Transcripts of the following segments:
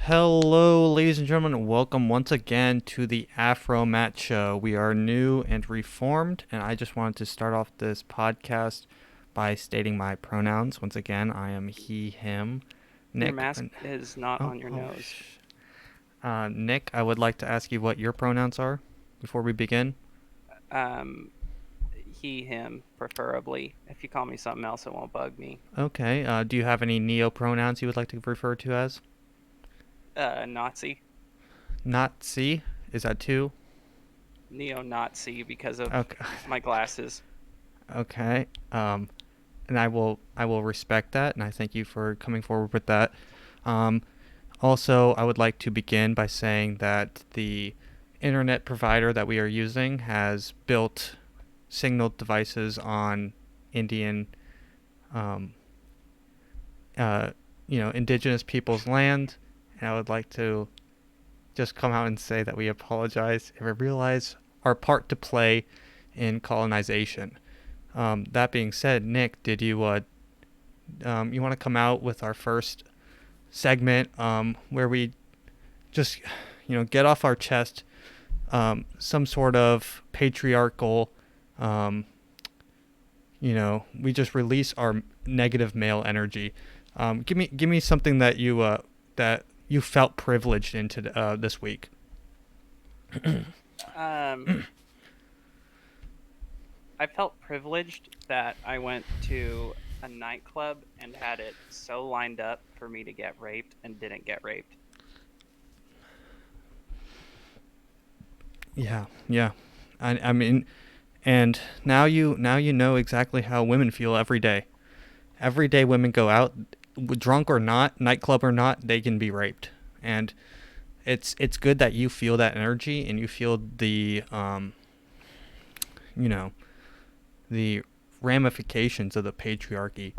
Hello, ladies and gentlemen, and welcome once again to the AfroMattt Show. We are new and reformed, and I just wanted to start off this podcast by stating my pronouns. Once again, I am he, him. Your Nick. mask is not Oh, on your oh, nose. Nick, I would like to ask you what your pronouns are before we begin. Um, he, him, preferably. If you call me something else, it won't bug me. Okay. Do you have any neo-pronouns you would like to refer to as? Nazi. Not C? Is that two? Neo-Nazi because of Okay. my glasses. Okay. And I will respect that, and I thank you for coming forward with that. Um, Also, I would like to begin by saying that the internet provider that we are using has built signal devices on Indian, um, uh, indigenous people's land, and I would like to just come out and say that we apologize and we realize our part to play in colonization. That being said, Nick, did you want to come out with our first segment where we just get off our chest some sort of patriarchal we just release our negative male energy. Give me something that you felt privileged into this week. Um, I felt privileged that I went to a nightclub and had it so lined up for me to get raped and didn't get raped. Yeah. I mean, and now you know exactly how women feel every day. Every day women go out, drunk or not, nightclub or not, they can be raped. And it's good that you feel that energy and you feel you know the ramifications of the patriarchy.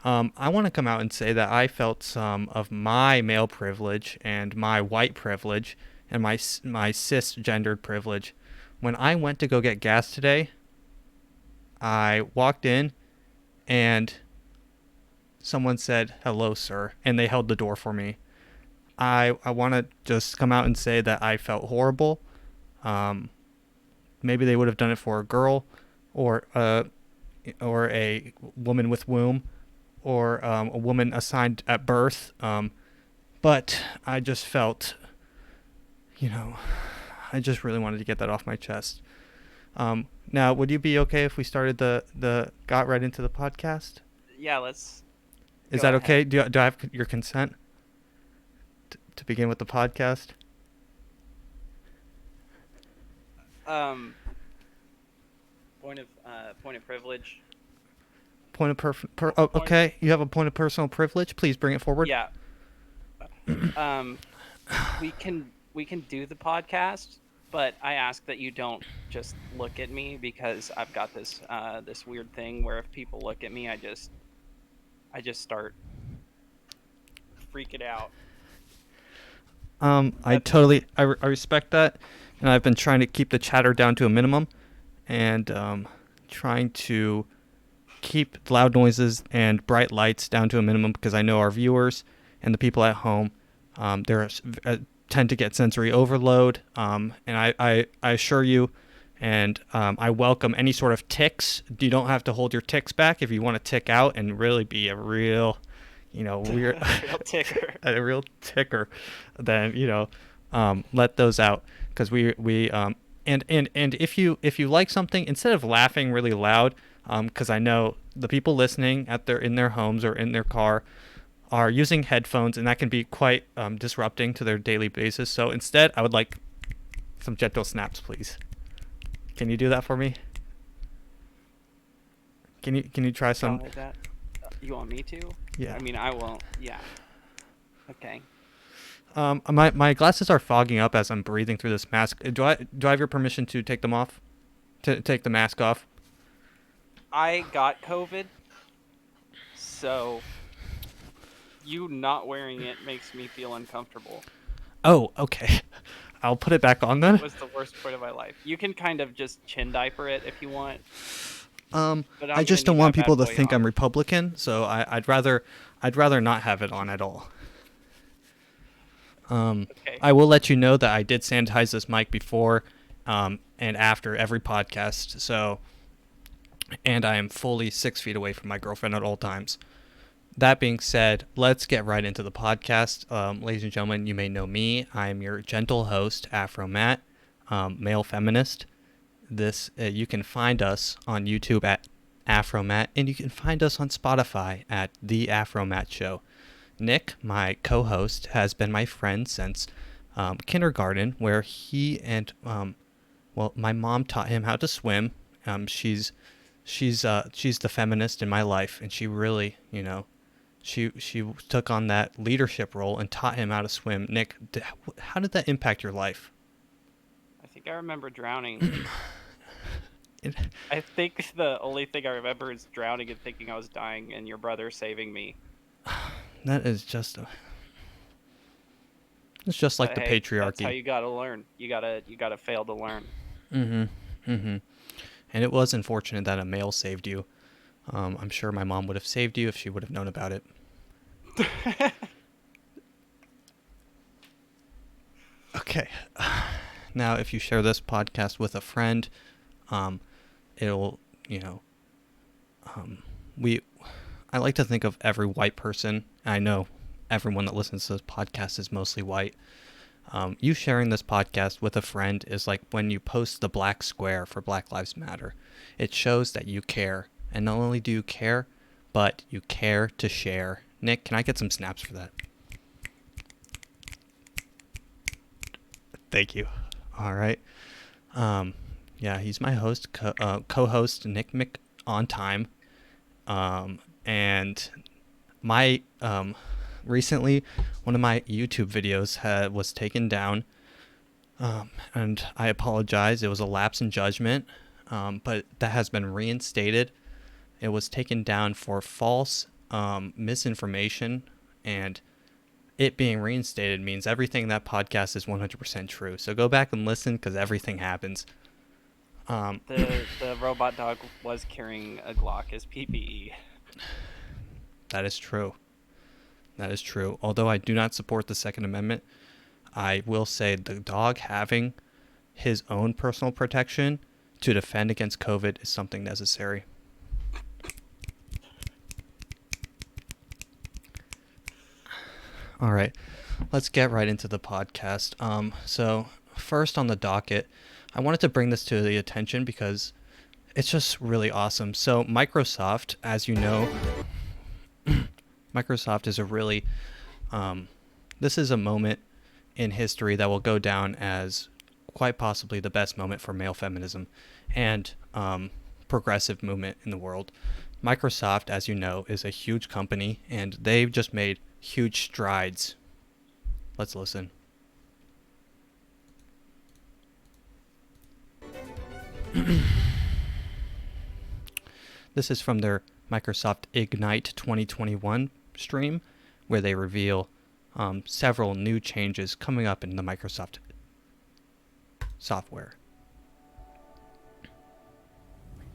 I want to come out and say that I felt some of my male privilege and my white privilege and my cisgendered privilege. When I went to go get gas today, I walked in and someone said, "Hello, sir," and they held the door for me. I want to just come out and say that I felt horrible. Um, Maybe they would have done it for a girl, or a woman with womb, or a woman assigned at birth. But I just felt, you know, I just really wanted to get that off my chest. Now, would you be okay if we started the got right into the podcast? Yeah, let's Is go that ahead. okay? Do I have your consent to begin with the podcast? Um, point of privilege. Point of oh, Point. okay. You have a point of personal privilege. Please bring it forward. Yeah. Um, we can do the podcast, but I ask that you don't just look at me because I've got this weird thing where if people look at me, I just start freaking out. I That's totally I respect that, and I've been trying to keep the chatter down to a minimum, and trying to keep loud noises and bright lights down to a minimum because I know our viewers and the people at home, they're tend to get sensory overload, and I assure you, and I welcome any sort of ticks. You don't have to hold your ticks back if you want to tick out and really be a real, weird, a real ticker. a real ticker. Then let those out because we and if you like something, instead of laughing really loud, because I know the people listening in their homes or in their car are using headphones, and that can be quite disrupting to their daily basis. So instead, I would like some gentle snaps, please. Can you do that for me? Can you try some? Something like that. You want me to? Yeah. I mean, I won't. Yeah. Okay. My glasses are fogging up as I'm breathing through this mask. Do I have your permission to take them off? To take the mask off? I got COVID, so you not wearing it makes me feel uncomfortable. Oh, okay. I'll put it back on It then. was the worst part of my life. You can kind of just chin diaper it if you want, but I I'm gonna just don't need want that people bad to boy think on. I'm Republican, so I'd rather not have it on at all. Okay. I will let you know that I did sanitize this mic before and after every podcast. So, and I am fully 6 feet away from my girlfriend at all times. That being said, let's get right into the podcast. Ladies and gentlemen, you may know me. I'm your gentle host, AfroMattt, male feminist. This you can find us on YouTube at AfroMattt, and you can find us on Spotify at The AfroMattt Show. Nick, my co-host, has been my friend since kindergarten, where he and my mom taught him how to swim. She's the feminist in my life, and she really, she took on that leadership role and taught him how to swim. Nick, how did that impact your life? I think I remember drowning. I think the only thing I remember is drowning and thinking I was dying, and your brother saving me. That is just it's just like But the hey, that's how patriarchy. you gotta learn. You gotta fail to learn. Mm-hmm. Mm-hmm. And it was unfortunate that a male saved you. I'm sure my mom would have saved you if she would have known about it. Okay. Now, if you share this podcast with a friend, it'll, we, I like to think of every white person. I know everyone that listens to this podcast is mostly white. You sharing this podcast with a friend is like when you post the black square for Black Lives Matter. It shows that you care. And not only do you care, but you care to share. Nick, can I get some snaps for that? Thank you. All right. Yeah, he's my host, co-host Nick Mc on time. And my recently one of my YouTube videos was taken down, and I apologize. It was a lapse in judgment, but that has been reinstated. It was taken down for false misinformation, and it being reinstated means everything in that podcast is 100% true. So go back and listen because everything happens. The robot dog was carrying a Glock as PPE. That is true. That is true. Although I do not support the Second Amendment, I will say the dog having his own personal protection to defend against COVID is something necessary. All right, let's get right into the podcast. So first on the docket, I wanted to bring this to the attention because it's just really awesome. So Microsoft, as you know, Microsoft is a really, this is a moment in history that will go down as quite possibly the best moment for male feminism and progressive movement in the world. Microsoft, as you know, is a huge company, and they've just made huge strides. Let's listen. This is from their Microsoft Ignite 2021 stream, where they reveal several new changes coming up in the Microsoft software.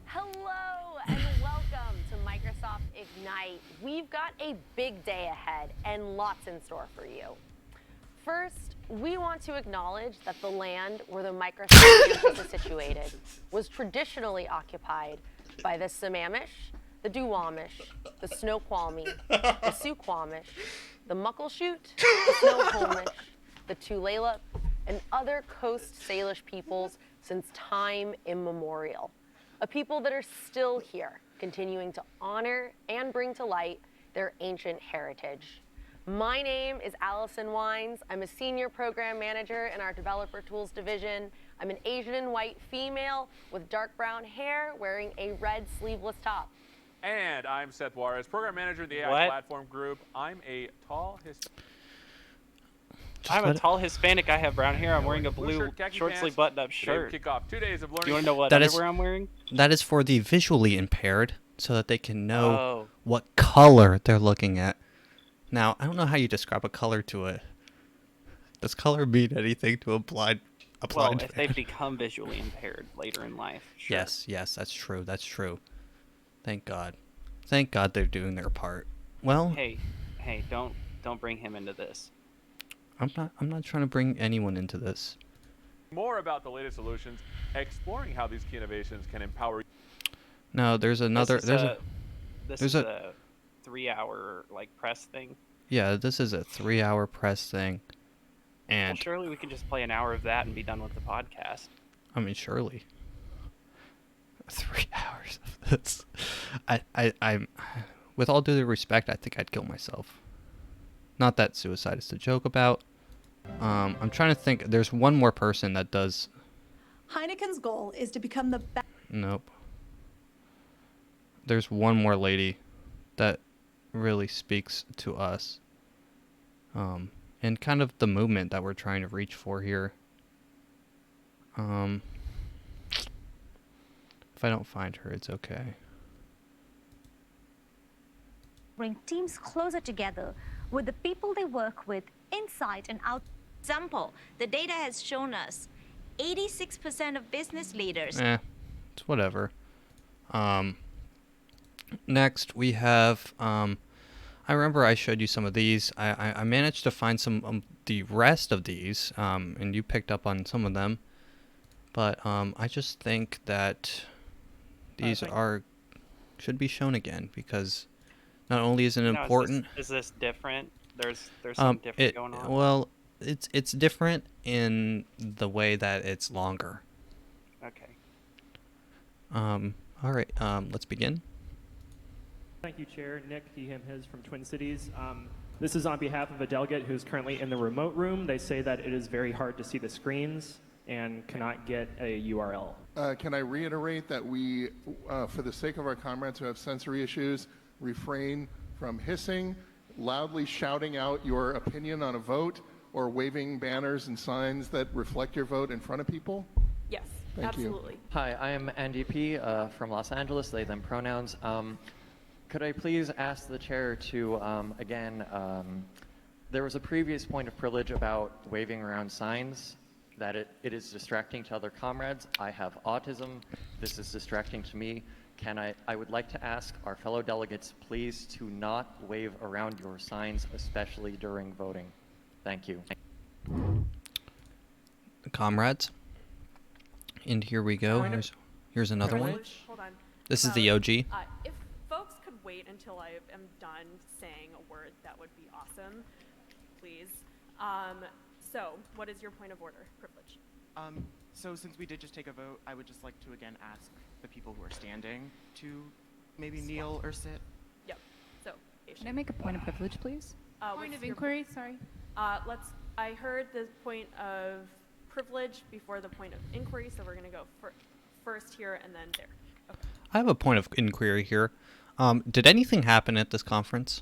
Hello and welcome to Microsoft Ignite. We've got a big day ahead and lots in store for you. First, we want to acknowledge that the land where the Microsoft campus is situated was traditionally occupied by the Sammamish, the Duwamish, the Snoqualmie, the Suquamish, the Muckleshoot, the Snohomish, the Tulalip, and other Coast Salish peoples since time immemorial. A people that are still here, continuing to honor and bring to light their ancient heritage. My name is Allison Wines. I'm a senior program manager in our developer tools division. I'm an Asian and white female with dark brown hair wearing a red sleeveless top. And I'm Seth Juarez, program manager in the AI platform group. I'm a tall Hispanic. I have brown hair. I'm wearing a blue short sleeve button up shirt. Kick off 2 days of learning. You want to know what That underwear I'm wearing? That is for the visually impaired, so that they can know Oh. what color they're looking at. Now, I don't know how you describe a color to a... Does color mean anything to a blind Well, if man? they've become visually impaired later in life. Sure. Yes, that's true. That's true. Thank God. Thank God they're doing their part. Well, Hey, don't bring him into this. I'm not trying to bring anyone into this. More about the latest solutions, exploring how these key innovations can empower. No, there's another. This is a 3-hour like press thing. Yeah, this is a 3-hour press thing, and well, surely we can just play an hour of that and be done with the podcast. I mean, surely. 3 hours of this. I'm. With all due respect, I think I'd kill myself. Not that suicide is to joke about. I'm trying to think. There's one more person that does. Heineken's goal is to become the best. Nope. There's one more lady that really speaks to us. And kind of the movement that we're trying to reach for here. If I don't find her, it's okay. Bring teams closer together with the people they work with, inside and out. Example, the data has shown us 86% of business leaders. It's whatever. Next we have, I remember I showed you some of these. I managed to find some the rest of these, and you picked up on some of them. But I just think that these should be shown again, because not only is it important. Is this different? There's something different going on. Well, it's different in the way that it's longer. Okay. All right. Let's begin. Thank you, Chair. Nick, he, him, his from Twin Cities. This is on behalf of a delegate who's currently in the remote room. They say that it is very hard to see the screens and cannot get a URL. Can I reiterate that we, for the sake of our comrades who have sensory issues, refrain from hissing, loudly shouting out your opinion on a vote, or waving banners and signs that reflect your vote in front of people? Yes, Thank absolutely. You. Hi, I am Andy P. From Los Angeles, they, them pronouns. Could I please ask the chair to, again, there was a previous point of privilege about waving around signs, that it is distracting to other comrades. I have autism. This is distracting to me. I would like to ask our fellow delegates, please, to not wave around your signs, especially during voting. Thank you. Comrades. And here we go. Here's another one. Hold on. This is the OG. If folks could wait until I am done saying a word, that would be awesome. Please. So, what is your point of order, Privilege? So since we did just take a vote, I would just like to again ask the people who are standing to maybe kneel or sit. Yep. So, Can I make a point of privilege, please? point of inquiry, sorry. I heard the point of privilege before the point of inquiry, so we're going to go first here and then there. Okay. I have a point of inquiry here. Did anything happen at this conference?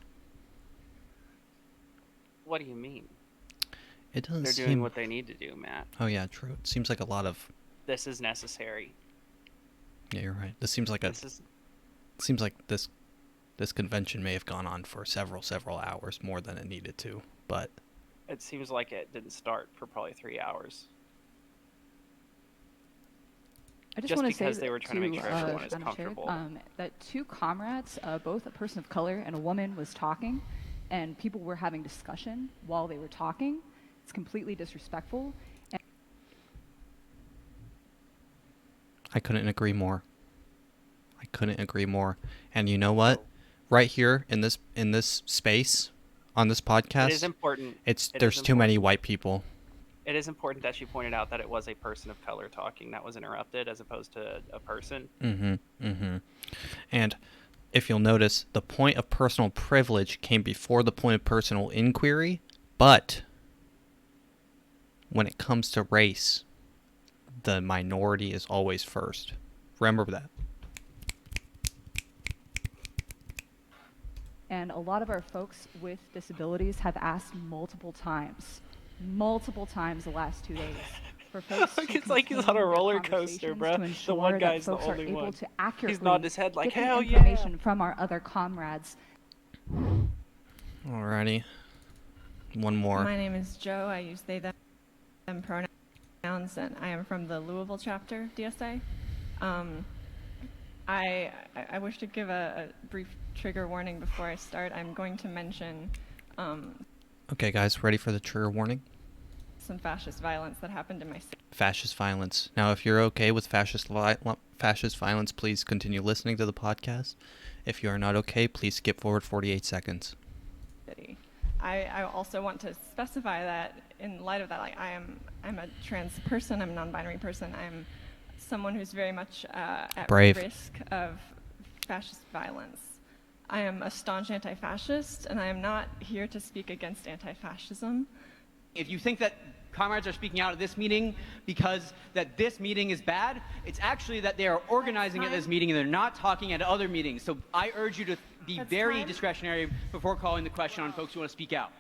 What do you mean? It doesn't They're seem... doing what they need to do, Matt. Oh yeah, true. It seems like a lot of... This is necessary. Yeah, you're right. This seems like It seems like this convention may have gone on for several hours more than it needed to, but... It seems like it didn't start for probably 3 hours. I just want to say because they were trying to make sure everyone is comfortable. That two comrades, both a person of color and a woman, was talking, and people were having discussion while they were talking. It's completely disrespectful. I couldn't agree more. And you know what? Right here in this space on this podcast, it is important. There's too many white people. It is important that she pointed out that it was a person of color talking that was interrupted as opposed to a person. And if you'll notice, the point of personal privilege came before the point of personal inquiry, but when it comes to race, the minority is always first. Remember that. And a lot of our folks with disabilities have asked multiple times the last 2 days for folks to it's like he's on a roller coaster, bro. The one guy's the only one. He's nodding his head like, hell yeah. Information from our other comrades. Alrighty. One more. My name is Joe. I use they, them pronouns, and I am from the Louisville chapter, DSA. I wish to give a brief trigger warning before I start. I'm going to mention... Okay, guys, ready for the trigger warning? Some fascist violence that happened in my city. Fascist violence. Now, if you're okay with fascist violence, please continue listening to the podcast. If you are not okay, please skip forward 48 seconds. I also want to specify that in light of that, like I'm a trans person, I'm a non-binary person, I'm someone who's very much at Brave. risk of fascist violence. I am a staunch anti-fascist, and I am not here to speak against anti-fascism. If you think that comrades are speaking out at this meeting because that this meeting is bad, it's actually that they are organizing at this meeting and they're not talking at other meetings. So I urge you to be very discretionary before calling the question on folks who want to speak out.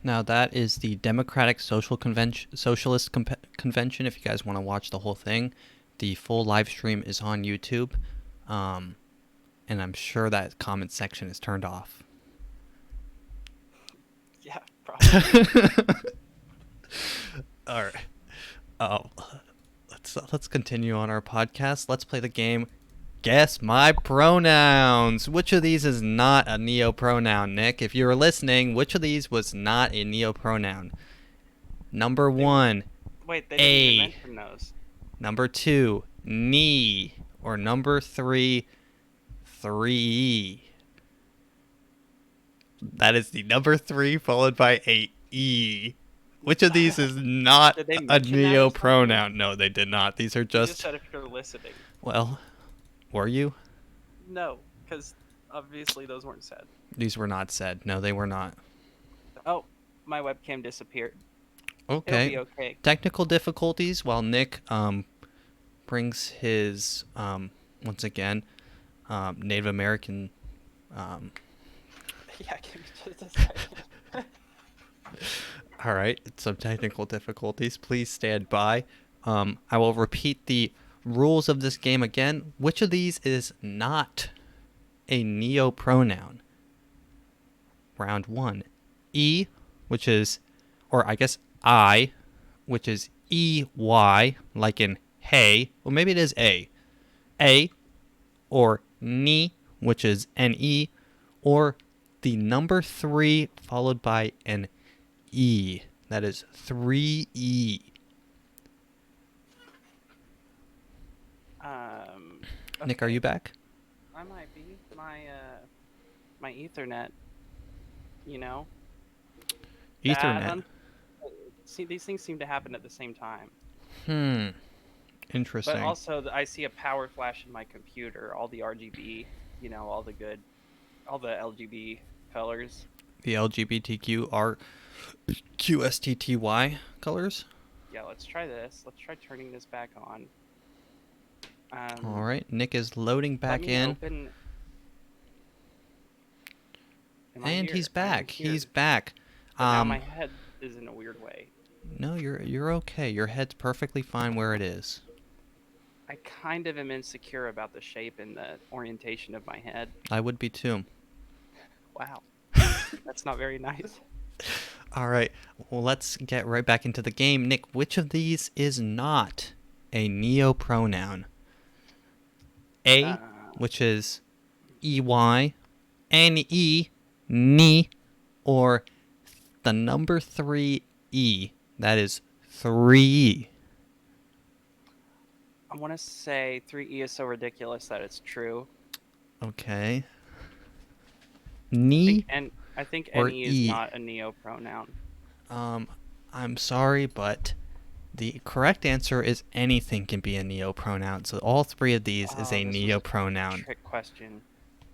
Now that is the Democratic Socialist Convention. If you guys want to watch the whole thing, the full live stream is on YouTube, and I'm sure that comment section is turned off. Yeah, probably. All right. Let's continue on our podcast. Let's play the game. Guess my pronouns. Which of these is not a neo-pronoun, Nick? If you were listening, which of these was not a neo-pronoun? Number 1, Wait, they a. didn't even mention those. Number 2, knee. Or number 3, 3. That is the number 3 followed by a e. Which of these is not Did they a mention that or neo-pronoun? No, they did not. These are You just... just said if you're listening. Well, were you? No, because obviously those weren't said. These were not said. No, they were not. Oh, my webcam disappeared. Okay. It'll be okay. Technical difficulties while Nick brings his once again Native American Yeah, give me just a second. All right, some technical difficulties. Please stand by. I will repeat the rules of this game again. Which of these is not a neo-pronoun? Round 1. E, which is, or I guess I, which is E-Y, like in hey. Well, maybe it is A. A, or ni, which is N-E, or the number 3 followed by an E. That is 3E. Okay. Nick, are you back? I might be. My Ethernet, you know. Ethernet. See, these things seem to happen at the same time. Interesting. But also, I see a power flash in my computer. All the RGB, you know, all the LGB colors. The LGBTQ QSTTY colors? Yeah, let's try this. Let's try turning this back on. All right, Nick is loading back in. And he's back. He's back. But now my head is in a weird way. No, you're okay. Your head's perfectly fine where it is. I kind of am insecure about the shape and the orientation of my head. I would be too. Wow. That's not very nice. All right. Well, let's get right back into the game. Nick, which of these is not a neo-pronoun? A, which is EY, NE, ni, or the number 3E. That is 3E. I want to say 3E is so ridiculous that it's true. Okay. Ni I think or NE is E? not a neo-pronoun. I'm sorry, but the correct answer is anything can be a neo-pronoun. So all 3 of these is a neo-pronoun. Trick question.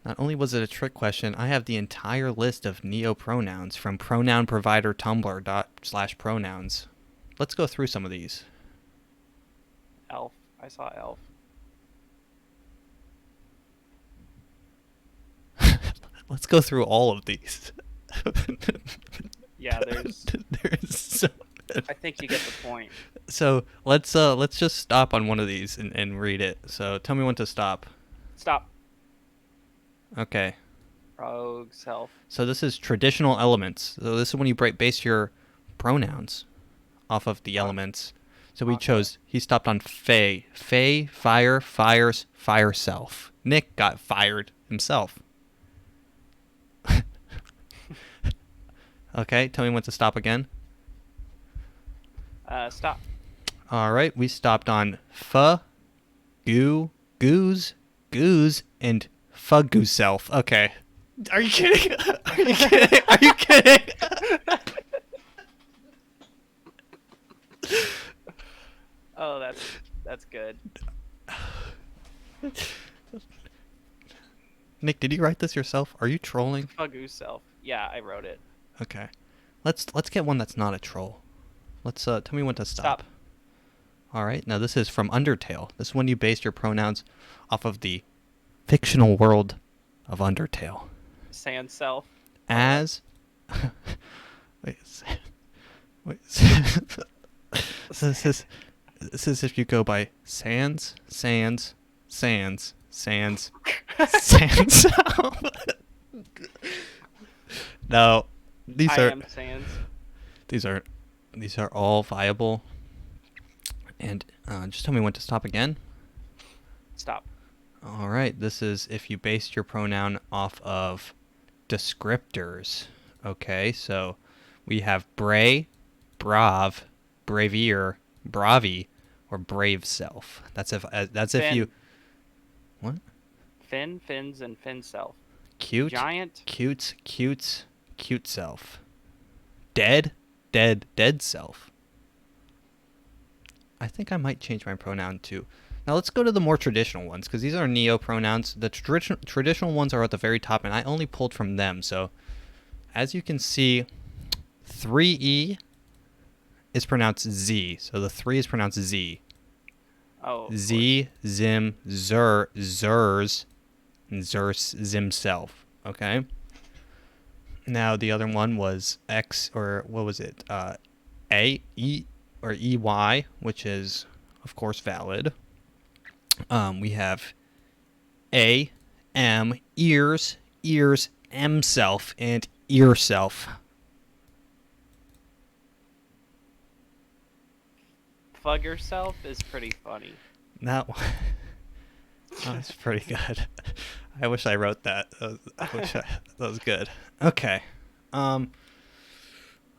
Not only was it a trick question, I have the entire list of neo-pronouns from pronoun provider tumblr./pronouns. Let's go through some of these. Elf. I saw elf. Let's go through all of these. Yeah, there's so I think you get the point. So let's just stop on one of these and read it. So tell me when to stop. Stop. Okay. Rogue self. So this is traditional elements. So this is when you base your pronouns off of the elements. So we chose, he stopped on fey. Fey, fire, fires, fire self. Nick got fired himself. Okay, tell me when to stop again. Stop. All right, we stopped on pho, goo, goose, and fug goose self. Okay. Are you kidding? Are you kidding? Are you kidding? Oh, that's good. Nick, did you write this yourself? Are you trolling? Fugu self. Yeah, I wrote it. Okay. Let's get one that's not a troll. Let's tell me when to stop. All right. Now this is from Undertale. This is when you based your pronouns off of the fictional world of Undertale. Sand self. As wait. So this is if you go by sands. No, these I am Sans. These are all viable. And just tell me when to stop again. Stop. All right. This is if you based your pronoun off of descriptors. Okay, so we have bray, brave, bravier, bravi, or brave self. That's if you. What? Fins, and fin self. Cute. Giant. Cute self. Dead self. I think I might change my pronoun too. Now let's go to the more traditional ones, because these are neo-pronouns. The traditional ones are at the very top, and I only pulled from them. So, as you can see, 3E is pronounced Z. So the 3 is pronounced Z. Oh. Z, zim, zer, zers, and zers, zim, self. Okay? Now the other one was X, or what was it? A, E, or EY, which is, of course, valid. We have A, M, ears, M self, and ear self. Fug yourself is pretty funny. That was pretty good. I wish I wrote that. That was good. Okay.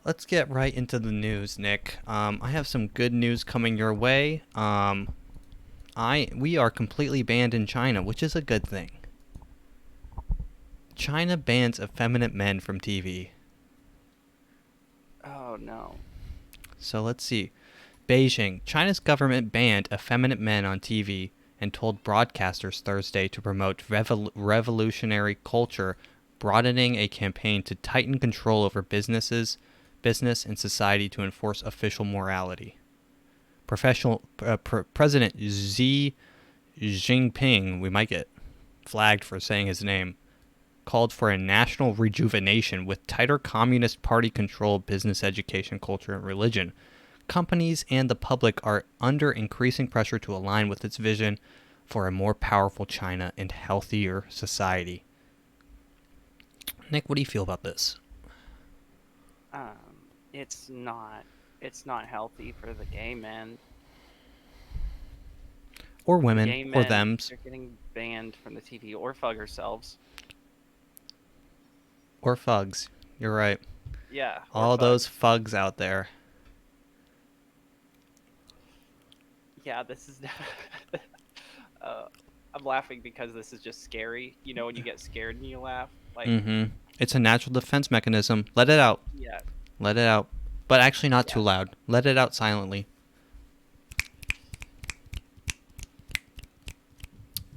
Let's get right into the news, Nick. I have some good news coming your way. We are completely banned in China, which is a good thing. China bans effeminate men from TV. Oh no. So let's see. Beijing. China's government banned effeminate men on TV and told broadcasters Thursday to promote revolutionary culture, broadening a campaign to tighten control over business and society to enforce official morality. President Xi Jinping, we might get flagged for saying his name, called for a national rejuvenation with tighter Communist Party controlled business, education, culture, and religion. Companies and the public are under increasing pressure to align with its vision for a more powerful China and healthier society. Nick, what do you feel about this? It's not healthy for the gay men. Or women, Gay or men, thems. they're getting banned from the TV, or fug ourselves. Or fugs. You're right. Yeah. All those fugs out there. Yeah, this is. I'm laughing because this is just scary. You know when you get scared and you laugh? Like. Mm-hmm. It's a natural defense mechanism. Let it out. Yeah. Let it out. But actually not too loud. Let it out silently.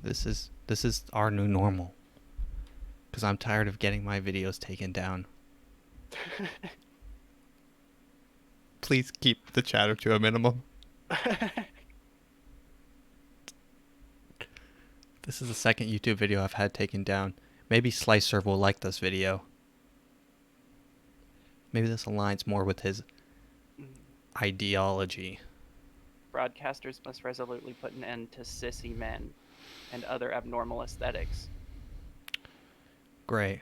This is our new normal. Because I'm tired of getting my videos taken down. Please keep the chatter to a minimum. This is the second YouTube video I've had taken down. Maybe Slicer will like this video. Maybe this aligns more with his ideology. Broadcasters must resolutely put an end to sissy men and other abnormal aesthetics. Great.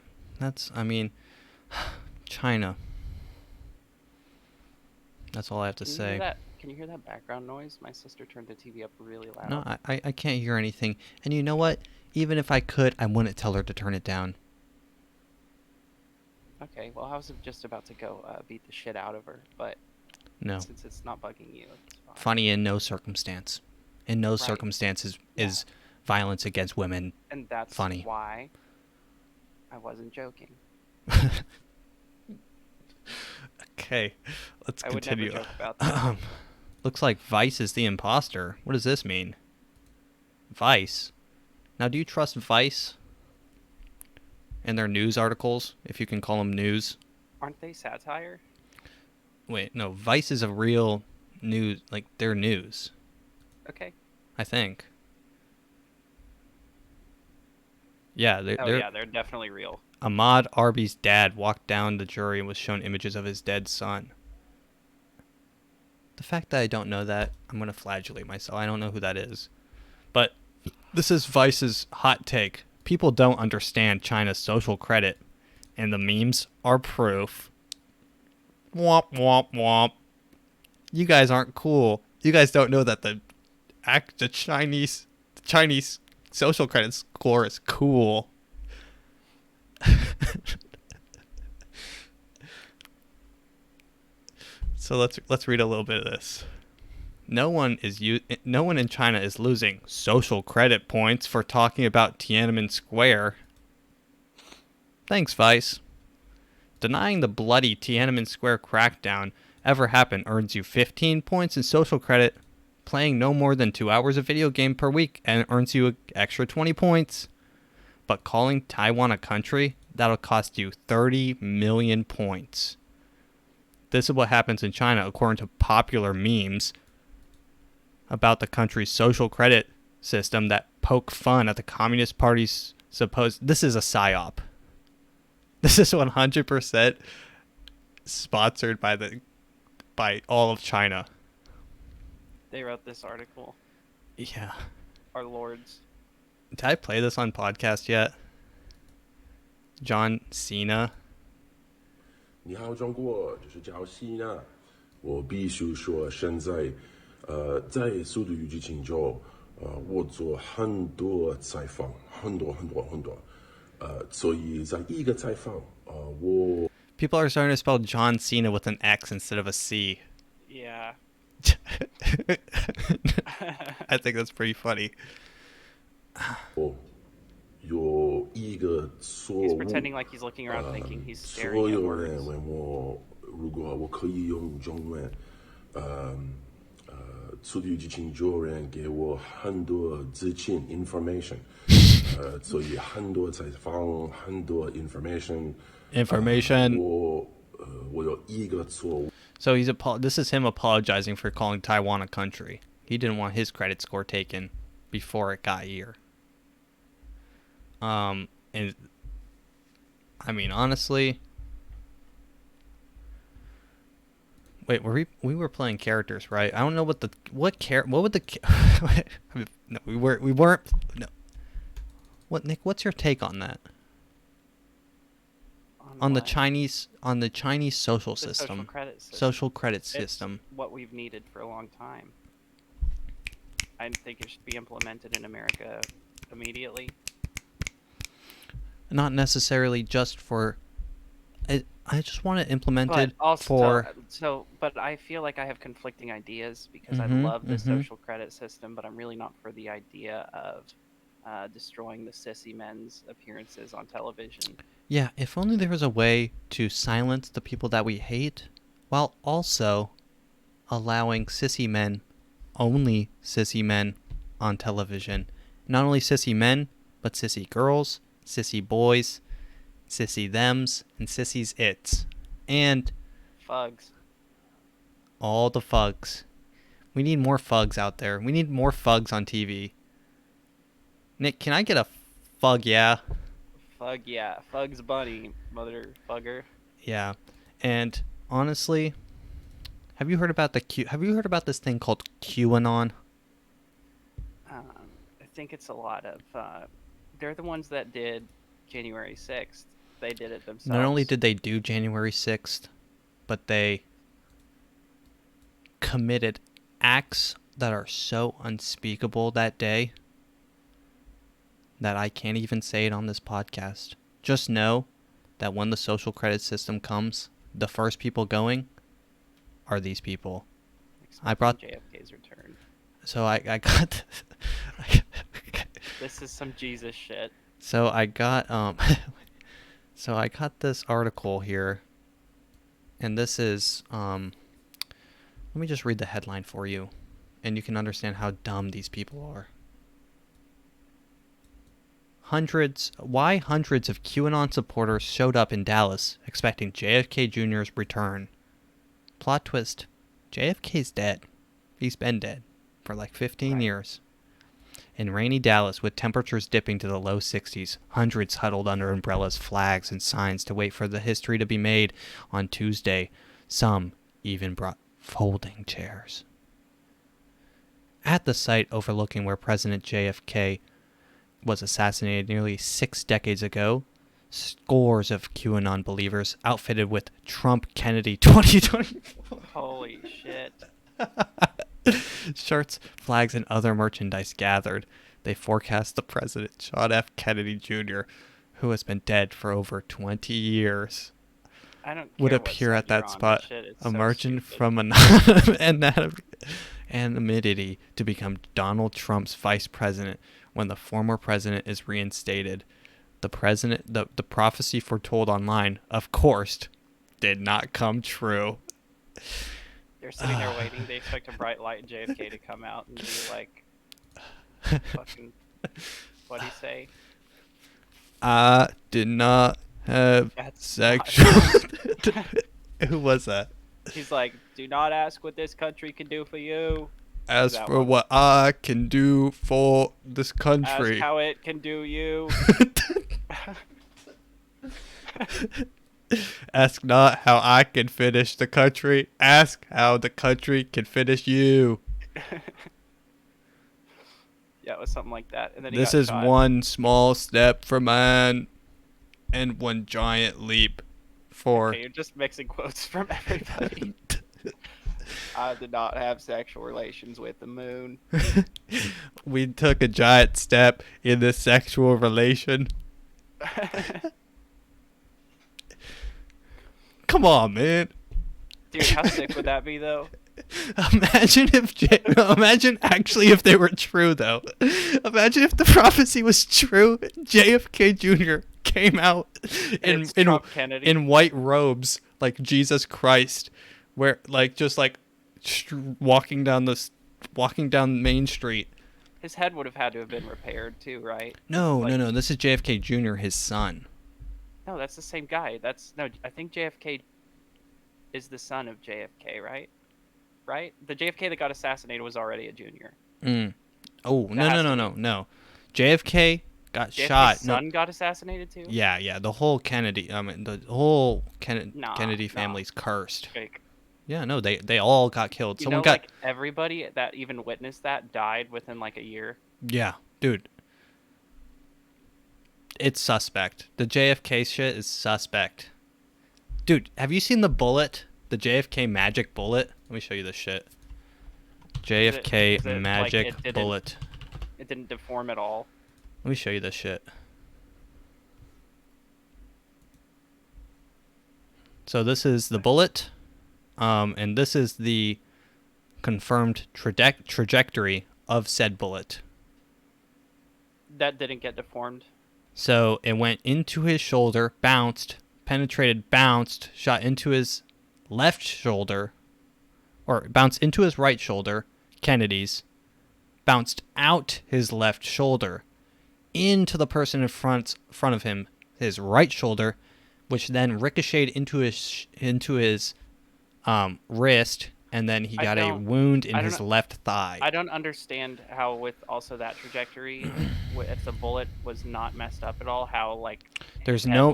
China. That's all I have to say. Can you hear that background noise? My sister turned the TV up really loud. No, I can't hear anything. And you know what? Even if I could, I wouldn't tell her to turn it down. Okay, well, I was just about to go beat the shit out of her, but No. since it's not bugging you, it's fine. Funny in no circumstance. In no Right. circumstances is violence against women And that's funny. why I wasn't joking. Okay, let's continue. I would never joke about that. Looks like Vice is the imposter. What does this mean? Vice? Now, do you trust Vice and their news articles, if you can call them news? Aren't they satire? Wait, no, Vice is a real news, like, they're news. Okay. I think. Yeah, they're definitely real. Ahmad Arby's dad walked down the jury and was shown images of his dead son. The fact that I don't know that, I'm going to flagellate myself. I don't know who that is. But this is Vice's hot take. People don't understand China's social credit, and the memes are proof. Womp, womp, womp. You guys aren't cool. You guys don't know that the Chinese social credit score is cool. So let's read a little bit of this. No one in China is losing social credit points for talking about Tiananmen Square. Thanks, Vice. Denying the bloody Tiananmen Square crackdown ever happened earns you 15 points in social credit. Playing no more than 2 hours of video game per week and earns you an extra 20 points. But calling Taiwan a country, that'll cost you 30 million points. This is what happens in China according to popular memes about the country's social credit system that poke fun at the Communist Party's supposed... This is a psyop. This is 100% sponsored by all of China. They wrote this article. Yeah. Our lords. Did I play this on podcast yet? John Cena. 你好，中国，就是叫希娜。我必须说，现在，在速度与激情中，我做很多采访，很多，所以在一个采访，我 People are starting to spell John Cena with an X instead of a C. Yeah. I think that's pretty funny. He's pretending like he's looking around thinking he's staring at words. 如果我可以用中文，速度与激情中人给我很多资讯 information， 所以很多采访，很多 information。我有一个错误。So this is him apologizing for calling Taiwan a country. He didn't want his credit score taken before it got here. And I mean, honestly, wait, we were playing characters, right? I don't know what would the no, we weren't. No. What, Nick? What's your take on that? On the Chinese social system. Social credit system. It's what we've needed for a long time. I think it should be implemented in America immediately. Not necessarily just for... I just want it implemented But I feel like I have conflicting ideas because I love the social credit system, but I'm really not for the idea of destroying the sissy men's appearances on television. Yeah, if only there was a way to silence the people that we hate, while also allowing only sissy men on television. Not only sissy men, but sissy girls, sissy boys, sissy thems, and sissy's its. And... Fugs. All the fugs. We need more fugs out there. We need more fugs on TV. Nick, can I get a fug yeah? Fug yeah. Fug's bunny, mother fugger. Yeah. And honestly, have you heard about this thing called QAnon? I think it's a lot of they're the ones that did January 6th. They did it themselves. Not only did they do January 6th, but they committed acts that are so unspeakable that day that I can't even say it on this podcast. Just know that when the social credit system comes, the first people going are these people. I brought JFK's return. So I got This is some Jesus shit. So I got so I got this article here, and this is let me just read the headline for you, and you can understand how dumb these people are. Why hundreds of QAnon supporters showed up in Dallas expecting JFK Jr.'s return. Plot twist: JFK's dead. He's been dead for like 15 years. In rainy Dallas, with temperatures dipping to the low 60s, hundreds huddled under umbrellas, flags, and signs to wait for the history to be made on Tuesday. Some even brought folding chairs. At the site overlooking where President JFK was assassinated nearly 6 decades ago, scores of QAnon believers outfitted with Trump Kennedy 2024 Holy shit. shirts, flags, and other merchandise gathered. They forecast the president, John F. Kennedy Jr., who has been dead for over 20 years, would appear at that spot, emerging from anonymity to become Donald Trump's vice president when the former president is reinstated. The prophecy foretold online, of course, did not come true. They're sitting there waiting. They expect a bright light in JFK to come out and be like, fucking, what'd he say? I did not have sexual... Who was that? He's like, do not ask what this country can do for you. As for what I can do for this country. Ask how it can do you. Ask not how I can finish the country. Ask how the country can finish you. Yeah, it was something like that. And then this is shot. One small step for man and one giant leap for... Okay, you're just mixing quotes from everybody. I did not have sexual relations with the moon. We took a giant step in this sexual relation. Come on, man. Dude, how sick would that be, though? Imagine actually if they were true, though. Imagine if the prophecy was true. JFK Jr. came out in white robes, like Jesus Christ, where walking down Main Street. His head would have had to have been repaired too, right? No. This is JFK Jr., his son. No, that's the same guy. I think JFK is the son of JFK, right? Right? The JFK that got assassinated was already a junior. Oh, no. JFK got JFK's shot. Son got assassinated too? Yeah. The whole Kennedy, Kennedy family's cursed. Fake. Yeah, no, they all got killed. Someone got everybody that even witnessed that died within like a year. Yeah, dude. It's suspect. The JFK shit is suspect. Dude, have you seen the bullet? The JFK magic bullet? Let me show you this shit. JFK magic bullet. It didn't deform at all. Let me show you this shit. So this is the bullet. And this is the confirmed trajectory of said bullet. That didn't get deformed. So it went into his shoulder, bounced, penetrated, bounced, shot into his left shoulder, or bounced into his right shoulder, Kennedy's, bounced out his left shoulder, into the person in front of him, his right shoulder, which then ricocheted into his wrist, and then he got a wound in his left thigh. I don't understand how, with also that trajectory, if the bullet was not messed up at all, how there's no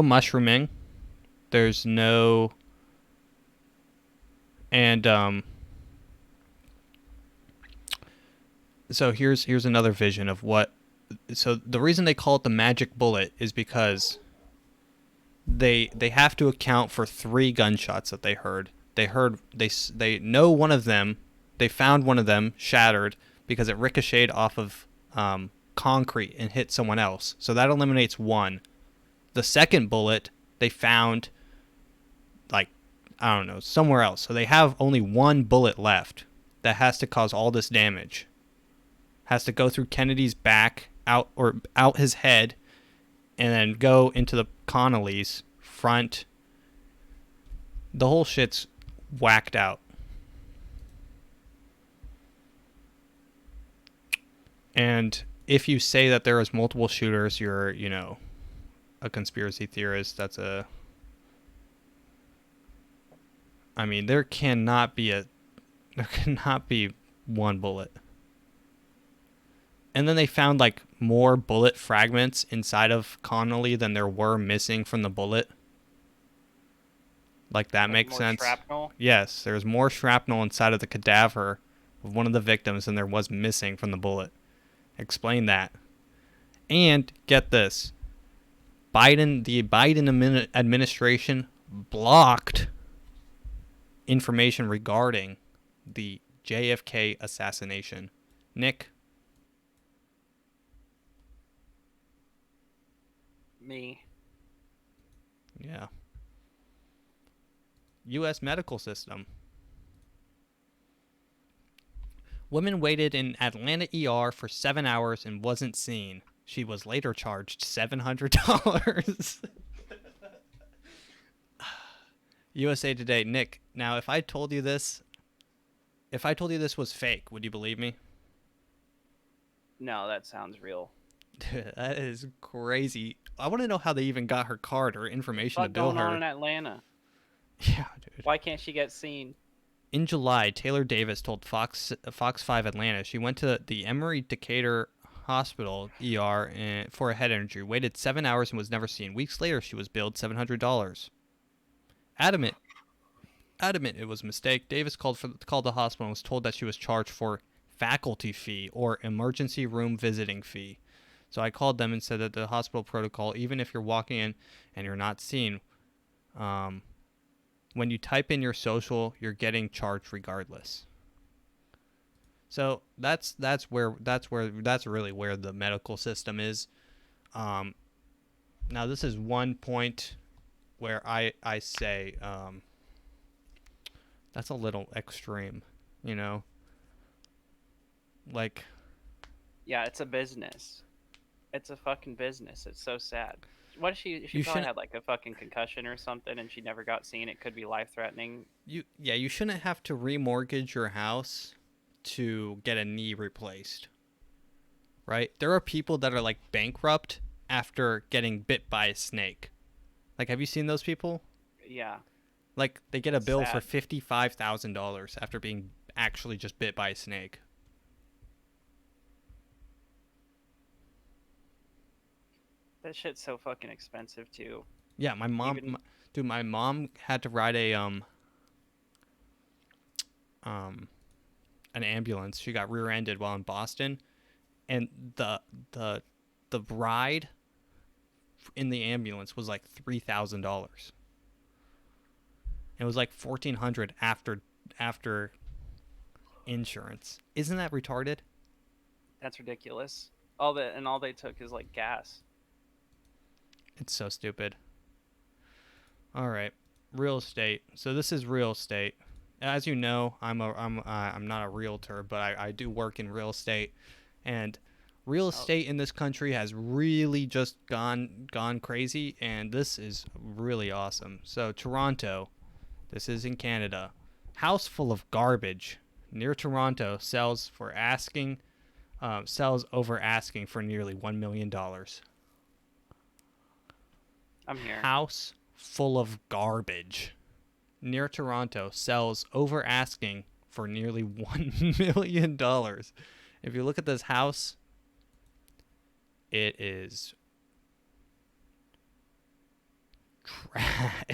mushrooming, there's no, and so here's another vision of what. So the reason they call it the magic bullet is because they have to account for 3 gunshots that they heard. They know one of them. They found one of them shattered because it ricocheted off of concrete and hit someone else. So that eliminates one. The second bullet they found, like, I don't know, somewhere else. So they have only one bullet left that has to cause all this damage. Has to go through Kennedy's back, out his head, and then go into the Connolly's front. The whole shit's whacked out. And if you say that there was multiple shooters, you're, you know, a conspiracy theorist. I mean, there cannot be one bullet. And then they found like more bullet fragments inside of Connolly than there were missing from the bullet. Like, that makes sense. Shrapnel? Yes, there's more shrapnel inside of the cadaver of one of the victims than there was missing from the bullet. Explain that. And get this. The Biden administration blocked information regarding the JFK assassination. Nick? Me. Yeah. U.S. medical system. Woman waited in Atlanta ER for 7 hours and wasn't seen. She was later charged $700. USA Today. Nick, now if I told you this was fake, would you believe me? No, that sounds real. That is crazy. I want to know how they even got her card or information to bill What's going on her. in Atlanta? Yeah, dude. Why can't she get seen? In July, Taylor Davis told Fox 5 Atlanta she went to the Emory Decatur Hospital ER for a head injury, waited 7 hours and was never seen. Weeks later, she was billed $700. Adamant it was a mistake. Davis called the hospital and was told that she was charged for faculty fee or emergency room visiting fee. So I called them and said that the hospital protocol, even if you're walking in and you're not seen, when you type in your social, you're getting charged regardless. So that's really where the medical system is. Now this is one point where I say that's a little extreme, you know. Like, yeah, it's a business. It's a fucking business. It's so sad. What if she probably had like a fucking concussion or something and she never got seen? It could be life-threatening. You shouldn't have to remortgage your house to get a knee replaced. Right? There are people that are like bankrupt after getting bit by a snake. Like, have you seen those people? Yeah. Like, they get a bill for Sad. $55,000 after being actually just bit by a snake. That shit's so fucking expensive too. Yeah, my mom had to ride an ambulance. She got rear-ended while in Boston, and the ride in the ambulance was like $3,000. It was like $1,400 after insurance. Isn't that retarded? That's ridiculous. All they took is like gas. It's so stupid. All right, real estate. So this is real estate. As you know, I'm not a realtor, but I do work in real estate, and real estate in this country has really just gone crazy, and this is really awesome. So Toronto, this is in Canada. House full of garbage near Toronto sells over asking for nearly $1 million. I'm here. House full of garbage near Toronto sells over asking for nearly $1 million. If you look at this house, it is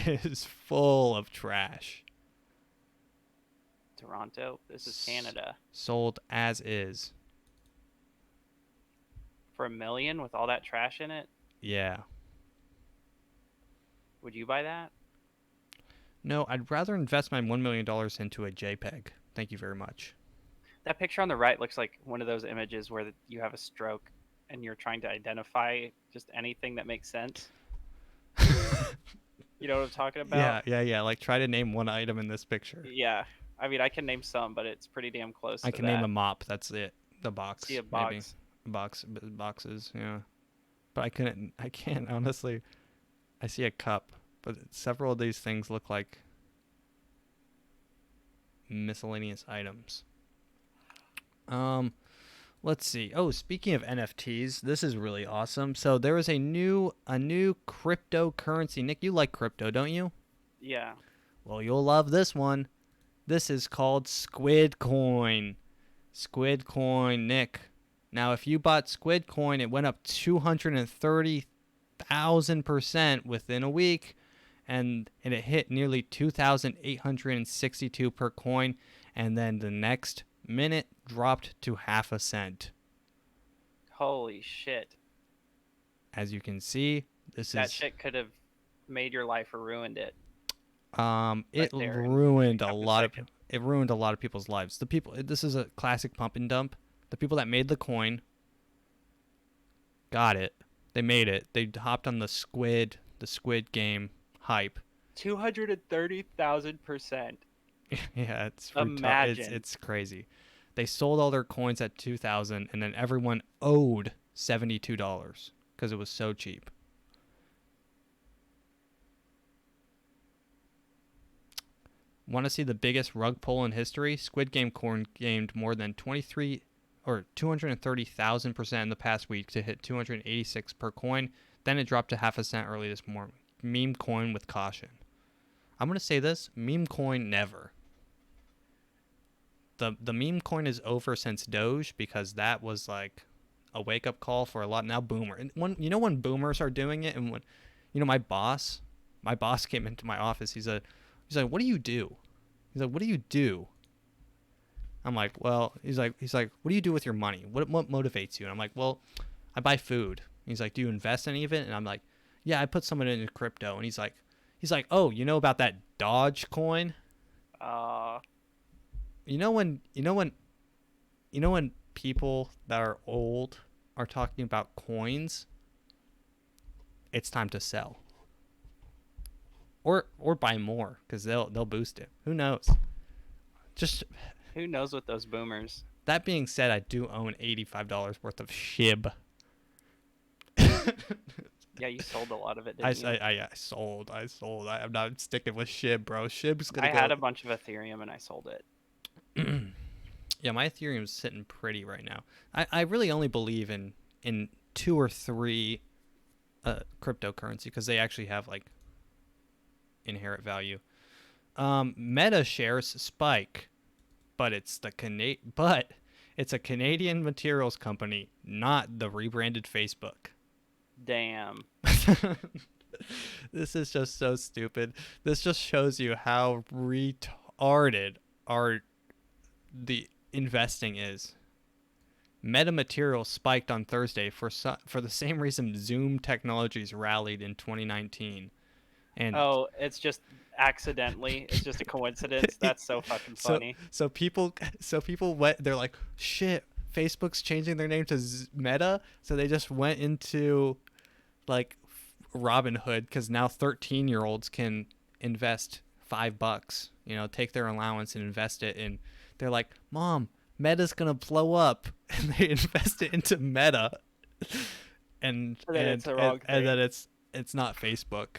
it is full of trash. Toronto? This is Canada. Sold as is. For $1 million with all that trash in it? Yeah. Would you buy that? No, I'd rather invest my $1 million into a JPEG. Thank you very much. That picture on the right looks like one of those images where you have a stroke and you're trying to identify just anything that makes sense. You know what I'm talking about? Yeah. Like, try to name one item in this picture. Yeah. I mean, I can name some, but it's pretty damn close I to can that. name a mop. That's it. The box. See a Maybe. box. Boxes. Yeah. But I can't honestly. I see a cup, but several of these things look like miscellaneous items. Let's see. Oh, speaking of NFTs, this is really awesome. So there is a new cryptocurrency. Nick, you like crypto, don't you? Yeah. Well, you'll love this one. This is called Squid Coin. Squid Coin, Nick. Now, if you bought Squid Coin, it went up 230,000% within a week, and it hit nearly 2,862 per coin, and then the next minute dropped to half a cent. Holy shit. As you can see, that shit could have made your life or ruined it. It ruined a lot of people's lives. This is a classic pump and dump. The people that made the coin got it. They made it. They hopped on the Squid Game hype. 230,000%. Yeah, it's imagine. It's crazy. They sold all their coins at 2,000, and then everyone owed $72 because it was so cheap. Want to see the biggest rug pull in history? Squid Game coin gained more than 230,000% in the past week to hit 286 per coin. Then it dropped to half a cent early this morning. Meme coin with caution. I'm gonna say this: meme coin never. The meme coin is over since Doge, because that was like a wake up call for a lot. Now boomer, and when boomers are doing it, and when my boss came into my office, he's like, what do you do? He's like, what do you do? I'm like, well, he's like, what do you do with your money? What motivates you? And I'm like, well, I buy food. He's like, do you invest any of it? And I'm like, yeah, I put some of it into crypto. And he's like, oh, you know about that Doge coin? When people that are old are talking about coins, it's time to sell. Or buy more, because they'll boost it. Who knows? Just who knows with those boomers. That being said, I do own $85 worth of SHIB. Yeah, you sold a lot of it, didn't you? I sold. I'm not sticking with SHIB, bro. SHIB's gonna I had a bunch of Ethereum and I sold it. Yeah, my Ethereum's sitting pretty right now. I really only believe in 2 or 3 cryptocurrency, because they actually have like inherent value. Meta shares spike, but it's a Canadian materials company, not the rebranded Facebook. Damn. This is just so stupid. This just shows you how retarded the investing is. Meta Materials spiked on Thursday for the same reason Zoom Technologies rallied in 2019. And it's just accidentally. It's just a coincidence. That's so fucking funny. So people went. They're like, shit, Facebook's changing their name to Meta. So they just went into like Robinhood, because now 13-year-olds can invest $5. Take their allowance and invest it in. They're like, Mom, Meta's gonna blow up, and they invest it into Meta, and then it's the wrong thing. And then it's not Facebook.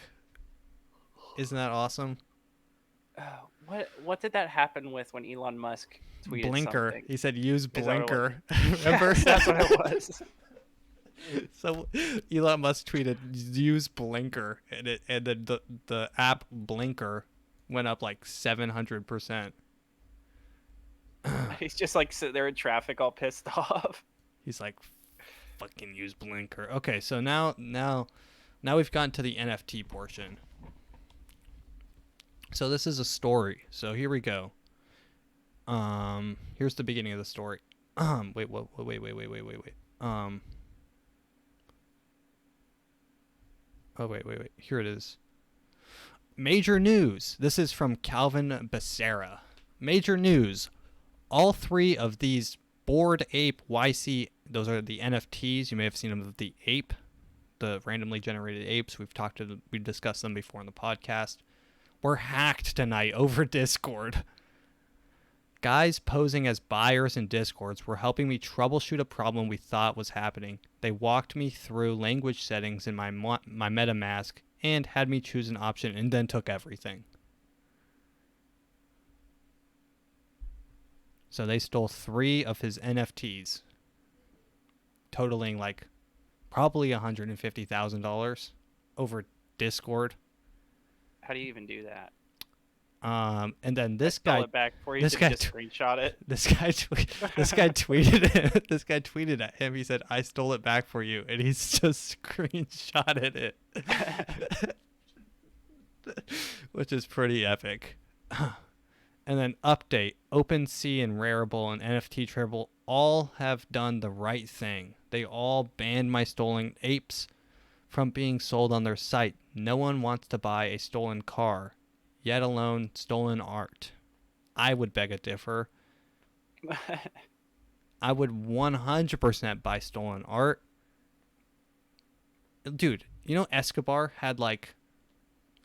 Isn't that awesome? What did that happen with when Elon Musk tweeted Blinker? Something? He said use Blinker. Remember? Yes, that's what it was. So Elon Musk tweeted use Blinker, and the app Blinker went up like 700%. He's just like sitting there in traffic, all pissed off. He's like, fucking use Blinker. Okay, so now we've gotten to the NFT portion. So this is a story. So here we go. Here's the beginning of the story. Wait. Wait. Here it is. Major news. This is from Calvin Becerra. Major news. All 3 of these Bored Ape YC, those are the NFTs. You may have seen them of the ape. the randomly generated apes. We discussed them before in the podcast. Were hacked tonight over Discord. Guys posing as buyers in Discords were helping me troubleshoot a problem we thought was happening. They walked me through language settings in my MetaMask and had me choose an option and then took everything. So they stole 3 of his NFTs, totaling like probably $150,000 over Discord. How do you even do that? And then this Spell guy, it back for you. this guy just screenshot it. This guy tweeted this guy tweeted at him. He said, "I stole it back for you," and he's just screenshotted it, which is pretty epic. And then update: OpenSea and Rarible and NFT Tribble all have done the right thing. They all banned my stolen apes from being sold on their site. No one wants to buy a stolen car, yet alone stolen art. I would beg a differ. I would 100% buy stolen art. Dude, you know Escobar had like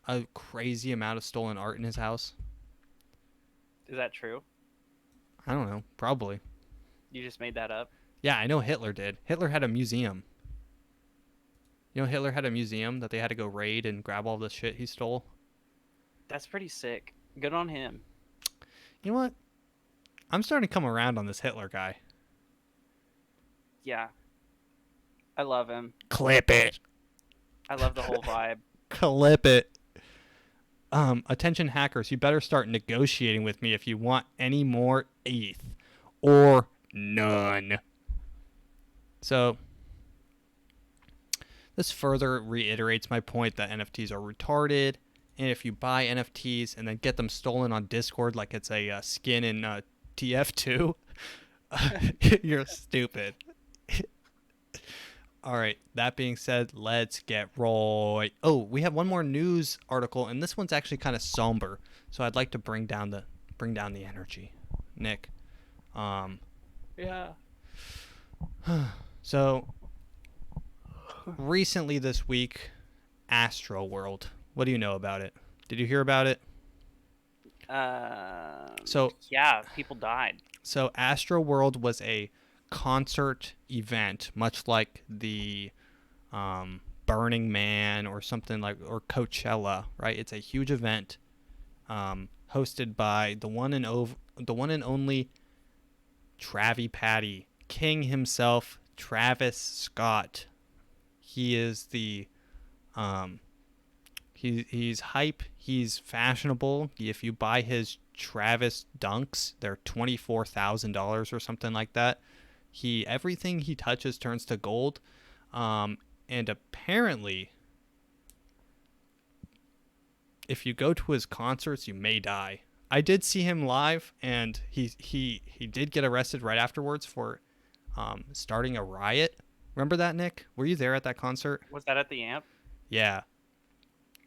a crazy amount of stolen art in his house? Is that true? I don't know. Probably. You just made that up? Yeah, I know Hitler did. Hitler had a museum. You know Hitler had a museum that they had to go raid and grab all the shit he stole? That's pretty sick. Good on him. You know what? I'm starting to come around on this Hitler guy. Yeah. I love him. Clip it. I love the whole vibe. Clip it. Attention hackers, you better start negotiating with me if you want any more ETH. Or none. So, this further reiterates my point that NFTs are retarded. And if you buy NFTs and then get them stolen on Discord like it's a skin in TF2, you're stupid. All right, that being said, let's get right. Oh, we have one more news article, and this one's actually kind of somber. So I'd like to bring down the energy, Nick. Yeah. So recently this week, Astroworld. What do you know about it? Did you hear about it? So yeah, people died. So Astroworld was a concert event, much like the Burning Man or something like, or Coachella, right? It's a huge event hosted by the one and only Travi Patty, King himself, Travis Scott. He is the he's hype, he's fashionable. If you buy his Travis dunks, they're $24,000 or something like that. Everything he touches turns to gold. And apparently, if you go to his concerts, you may die. I did see him live, and he did get arrested right afterwards for starting a riot. Remember that, Nick? Were you there at that concert? Was that at the Amp? Yeah.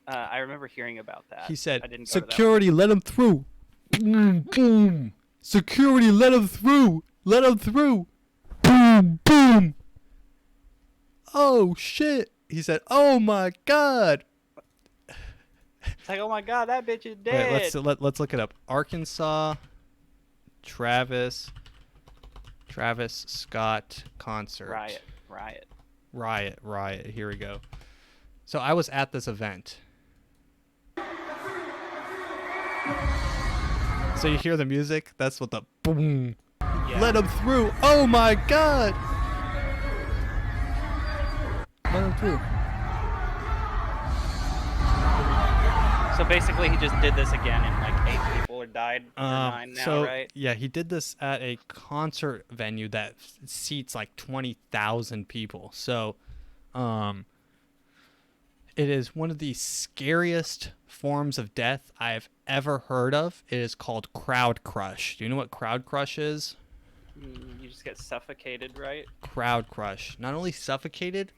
I remember hearing about that. He said, I didn't go "Security, let him through. Boom, boom. Security, let him through. Let him through. Boom, boom. Oh, shit." He said, "Oh, my God." It's like, oh, my God, that bitch is dead. Wait, let's look it up. Arkansas, Travis Scott concert. Riot. Here we go. So I was at this event. So you hear the music? That's what the boom. Yeah. Let him through. Oh my God. Let him through. So basically, he just did this again, and like 8 people died. Or 9 now, right? Yeah, he did this at a concert venue that seats like 20,000 people. So, it is one of the scariest forms of death I've ever heard of. It is called crowd crush. Do you know what crowd crush is? You just get suffocated, right? Crowd crush. Not only suffocated,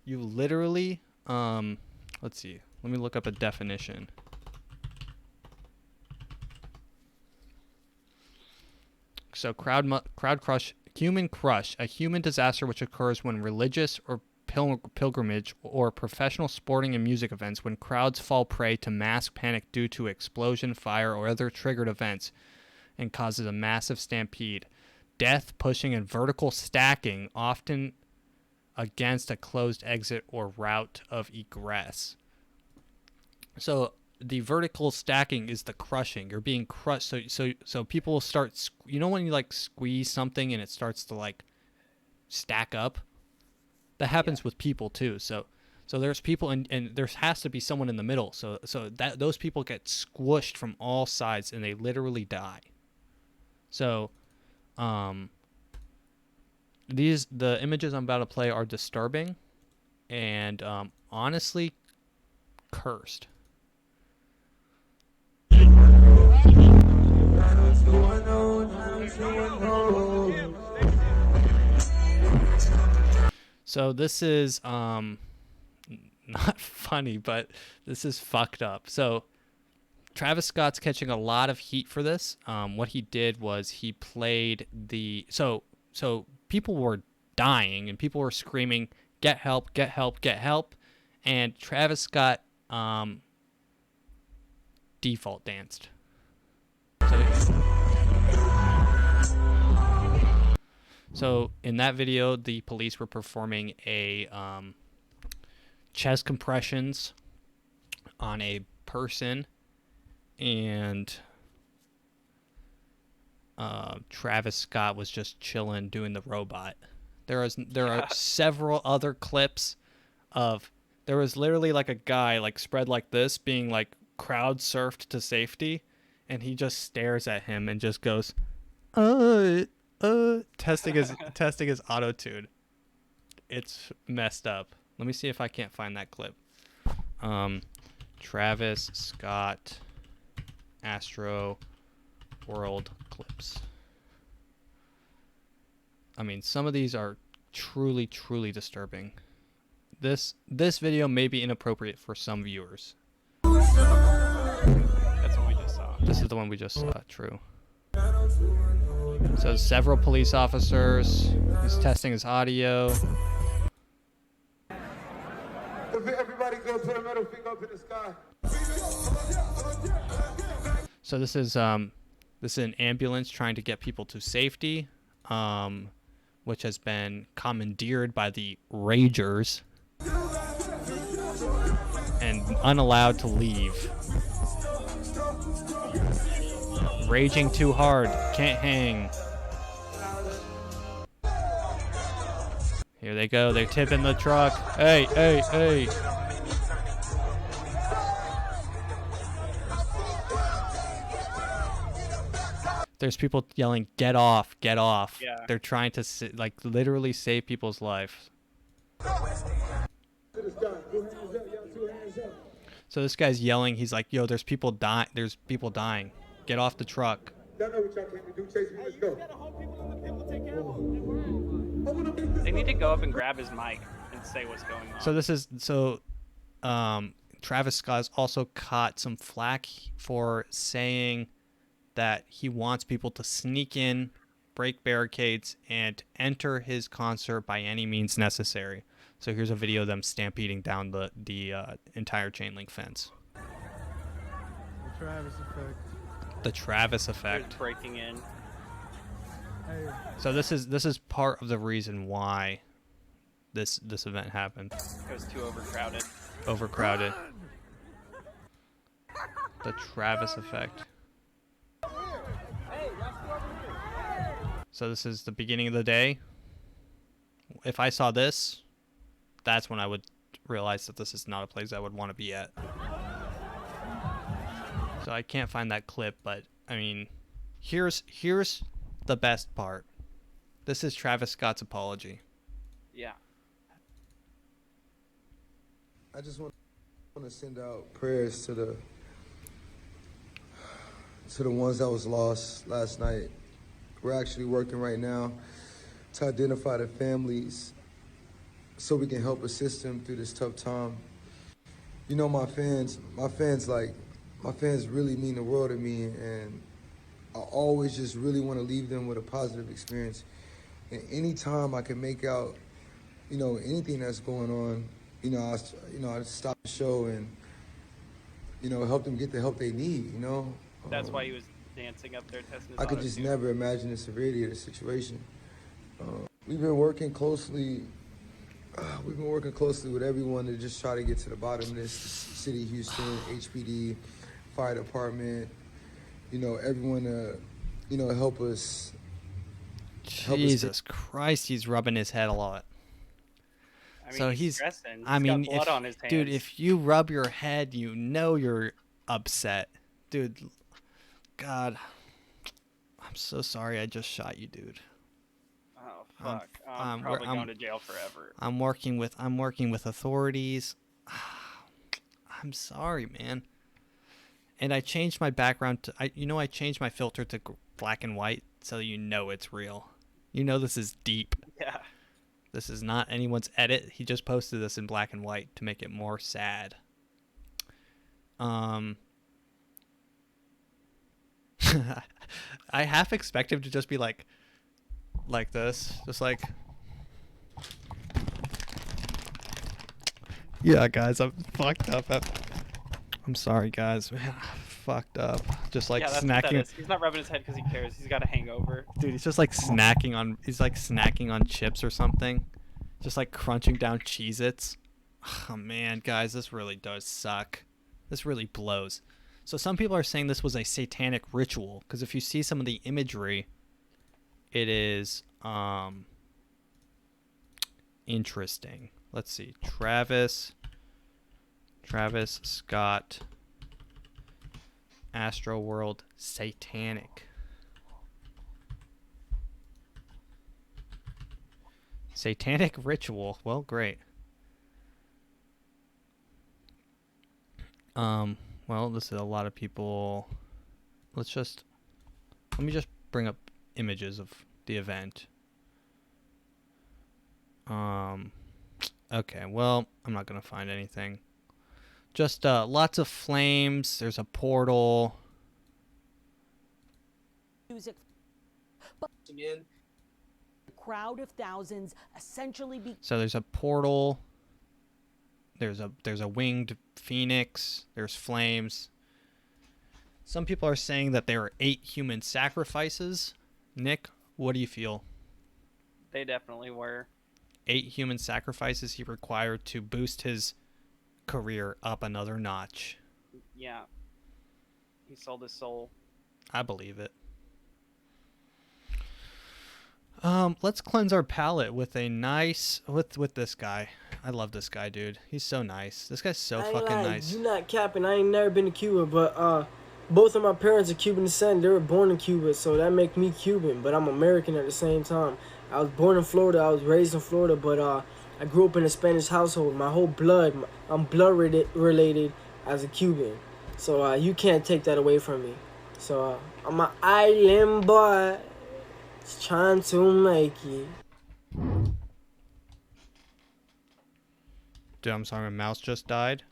you literally, let's see. Let me look up a definition. So crowd crush, human crush, a human disaster which occurs when religious or pilgrimage, or professional sporting and music events when crowds fall prey to mass panic due to explosion, fire, or other triggered events and causes a massive stampede. Death, pushing, and vertical stacking, often against a closed exit or route of egress. So the vertical stacking is the crushing. You're being crushed. So people will start, you know, when you like squeeze something and it starts to like stack up? That happens with people too. So there's people and there has to be someone in the middle. So that those people get squished from all sides and they literally die. So the images I'm about to play are disturbing and honestly cursed. So this is not funny, but this is fucked up. So Travis Scott's catching a lot of heat for this. What he did was he played the so people were dying and people were screaming, "Get help! Get help! Get help!" And Travis Scott default danced. So in that video, the police were performing a chest compressions on a person, and Travis Scott was just chilling doing the robot. There are several other clips of there was literally like a guy like spread like this being like crowd surfed to safety, and he just stares at him and just goes, testing his auto-tune. It's messed up. Let me see if I can't find that clip. Travis Scott Astroworld clips. I mean, some of these are truly, truly disturbing. This video may be inappropriate for some viewers. That's what we just saw. This is the one we just saw. True. So several police officers. He's testing his audio. Everybody go put a middle finger up in the sky. So this is an ambulance trying to get people to safety, which has been commandeered by the Ragers and unallowed to leave. Raging too hard, can't hang. Here they go, they're tipping the truck. Hey, hey, hey. There's people yelling, "Get off, get off." Yeah. They're trying to like literally save people's lives. So this guy's yelling, he's like, "Yo, there's people dying. There's people dying. Get off the truck." They need to go up and grab his mic and say what's going on. So Travis Scott's also caught some flack for saying that he wants people to sneak in, break barricades, and enter his concert by any means necessary. So here's a video of them stampeding down the entire chain link fence. The Travis effect. The Travis effect. There's breaking in. Hey. So this is part of the reason why this event happened. It was too overcrowded. Overcrowded. The Travis effect. So this is the beginning of the day. If I saw this, that's when I would realize that this is not a place I would want to be at. So I can't find that clip, but I mean, here's the best part. This is Travis Scott's apology. Yeah. I just want to send out prayers to the ones that was lost last night. We're actually working right now to identify the families so we can help assist them through this tough time. You know, my fans really mean the world to me, and I always just really want to leave them with a positive experience. And anytime I can make out, anything that's going on, I stop the show and, help them get the help they need, That's why he was dancing up there testing his I could just auto-tune. never imagine the severity of the situation. We've been working closely with everyone to just try to get to the bottom of this. City of Houston, HPD, fire department, everyone to help us. Jesus Christ, he's rubbing his head a lot. I mean, So he's stressing. I He's mean, got blood on his hands. dude, if you rub your head, you're upset. Dude, God, I'm so sorry I just shot you, dude. Oh, fuck. I'm probably going to jail forever. I'm working with authorities. I'm sorry, man. And I changed my background to I changed my filter to black and white so it's real. This is deep. Yeah. This is not anyone's edit. He just posted this in black and white to make it more sad. I half expect him to just be like this, just like, yeah, guys, I'm fucked up. I'm sorry, guys. Man, I'm fucked up. Just like snacking. He's not rubbing his head because he cares. He's got a hangover. Dude, he's just like snacking on. He's like snacking on chips or something. Just like crunching down Cheez-Its. Oh man, guys, this really does suck. This really blows. So some people are saying this was a satanic ritual because if you see some of the imagery, it is interesting. Let's see. Travis Scott, Astroworld, satanic. Satanic ritual. Well, great. Well, this is a lot of people. Let me just bring up images of the event. Okay, well, I'm not gonna find anything. Just lots of flames. There's a portal. Music. Again. A crowd of thousands essentially So there's a portal. There's a winged phoenix. There's flames. Some people are saying that there are 8 human sacrifices. Nick, what do you feel? They definitely were. 8 human sacrifices he required to boost his career up another notch. Yeah. He sold his soul. I believe it. Let's cleanse our palate with a nice with this guy. I love this guy, dude. He's so nice. This guy's so fucking nice. You not capping. I ain't never been to Cuba, but both of my parents are Cuban descent. They were born in Cuba, so that make me Cuban, but I'm American at the same time. I was born in Florida. I was raised in Florida, but I grew up in a Spanish household. My whole blood, I'm blood related as a Cuban, so you can't take that away from me. So I'm an island boy, just trying to make it. Dude, I'm sorry, my mouse just died.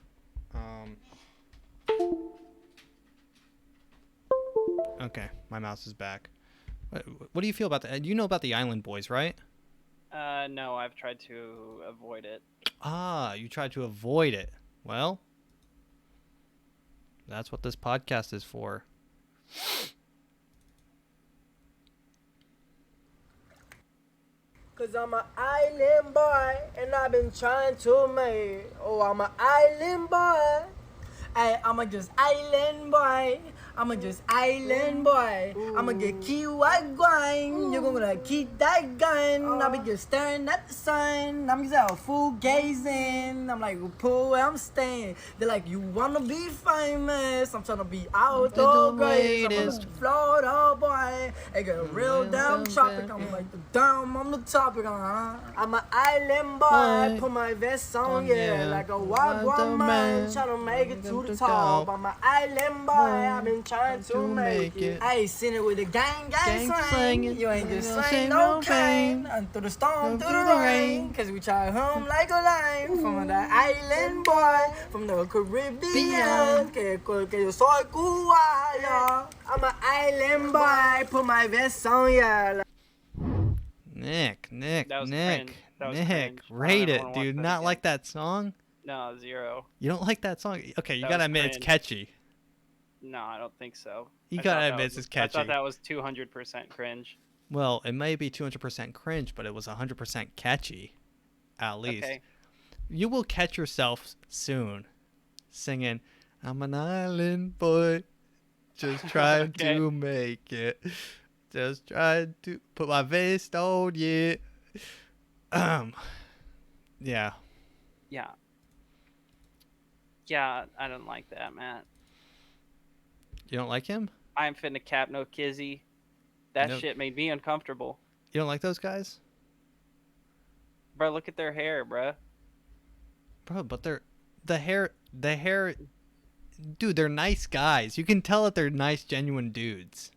Okay, my mouse is back. What do you feel about that? You know about the Island Boys, right? No, I've tried to avoid it. Ah, you tried to avoid it. Well, that's what this podcast is for. Cause I'm an island boy, and I've been trying to make. Oh, I'm an island boy. I'm just island boy. I'm just island boy. I'ma get key white grind. You're gonna keep that gun. I'll be just staring at the sun. I'm just out full gazing. I'm like, pull where I'm staying. They're like, you wanna be famous? I'm trying to be out the greatest. Florida boy. I got a real damn tropic. I'm like the down on the topic. I'm an island boy. Put my vest on, yeah, like a wild man. Trying to make it to the top. I'm an island boy. I've been trying to make it. I ain't seen it with a gang slang. You ain't just saying no pain. And through the storm, through the rain. Cause we try home like a line. From the island boy, from the Caribbean. Que yo soy cubano. I'm an island boy. Put my vest on, yeah. Nick. That was Nick, cringe. rate I don't it, wanna watch dude. that Not again. like that song? No, 0. You don't like that song? Okay, you That gotta was admit it's cringe. catchy. No, I don't think so. You I gotta thought that admit was- it's I thought catchy. that was 200% cringe. Well, it may be 200% cringe, but it was 100% catchy, at least. Okay. You will catch yourself soon singing, I'm an island boy, just trying Okay. to make it. Just trying to put my vest on, yeah. Yeah. Yeah. Yeah, I don't like that, Matt. You don't like him? I'm finna cap no kizzy. That No. shit made me uncomfortable. You don't like those guys? Bro, look at their hair, bro. Bro, but the hair, dude, they're nice guys. You can tell that they're nice, genuine dudes.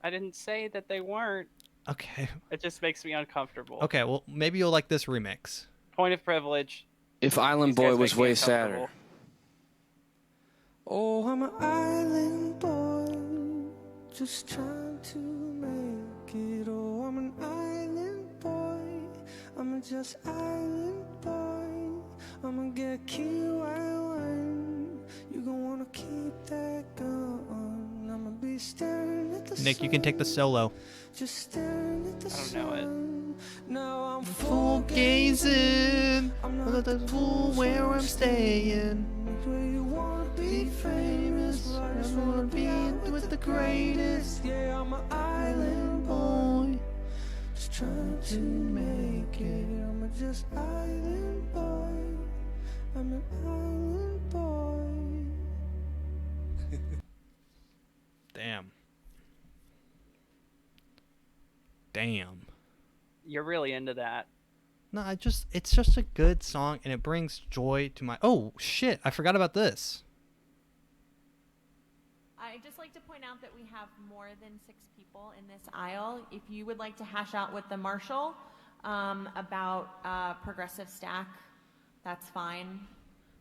I didn't say that they weren't. Okay. It just makes me uncomfortable. Okay, well, maybe you'll like this remix. Point of privilege. If Island These guys Boy was make me way uncomfortable. sadder. Oh, I'm an island boy, just trying to make it. Oh, I'm an island boy, I'm just island boy. I'ma get killed when you gon' wanna keep that gun. I'ma be staring at the Nick, you can take the solo. just staring at the I don't know it. Now I'm Full gazing at the pool where I'm staying. where you wanna be famous. I just wanna be with the greatest. Yeah, I'm an island boy, just trying to make it. I'm a just island boy. I'm an island boy. Damn. Damn. You're really into that. No, it's just a good song and it brings joy to my. Oh shit! I forgot about this. I'd just like to point out that we have more than 6 people in this aisle. If you would like to hash out with the marshal about progressive stack, that's fine.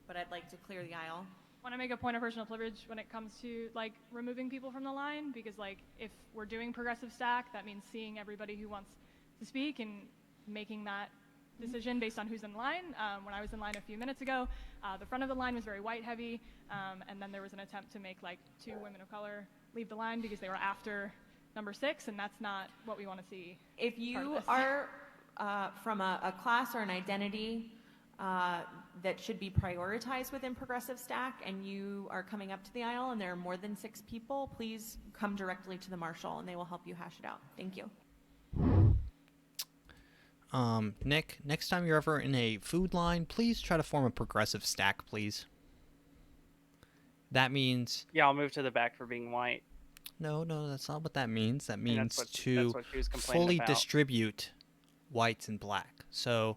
But I'd like to clear the aisle. Want to make a point of personal privilege when it comes to like removing people from the line, because like if we're doing progressive stack, that means seeing everybody who wants to speak and making that decision based on who's in line. When I was in line a few minutes ago, the front of the line was very white heavy, and then there was an attempt to make like 2 women of color leave the line because they were after number 6, and that's not what we want to see. If you are from a class or an identity that should be prioritized within progressive stack, and you are coming up to the aisle and there are more than 6 people, please come directly to the marshal and they will help you hash it out. Thank you. Nick, next time you're ever in a food line, please try to form a progressive stack, please. That means... Yeah, I'll move to the back for being white. No, that's not what that means. That means that's to what she was complaining fully about. distribute whites and black. So,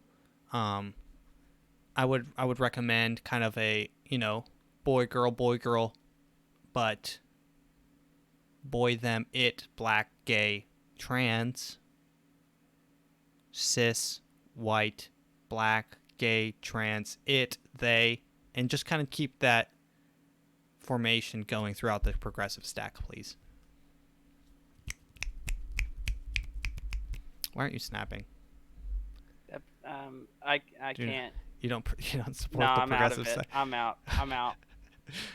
I would recommend kind of a, boy, girl, but boy, them, it, black, gay, trans, cis, white, black, gay, trans, it, they, and just kind of keep that formation going throughout the progressive stack, please. Why aren't you snapping? I can't. You don't support No, the I'm out progressive of it. stack. I'm out.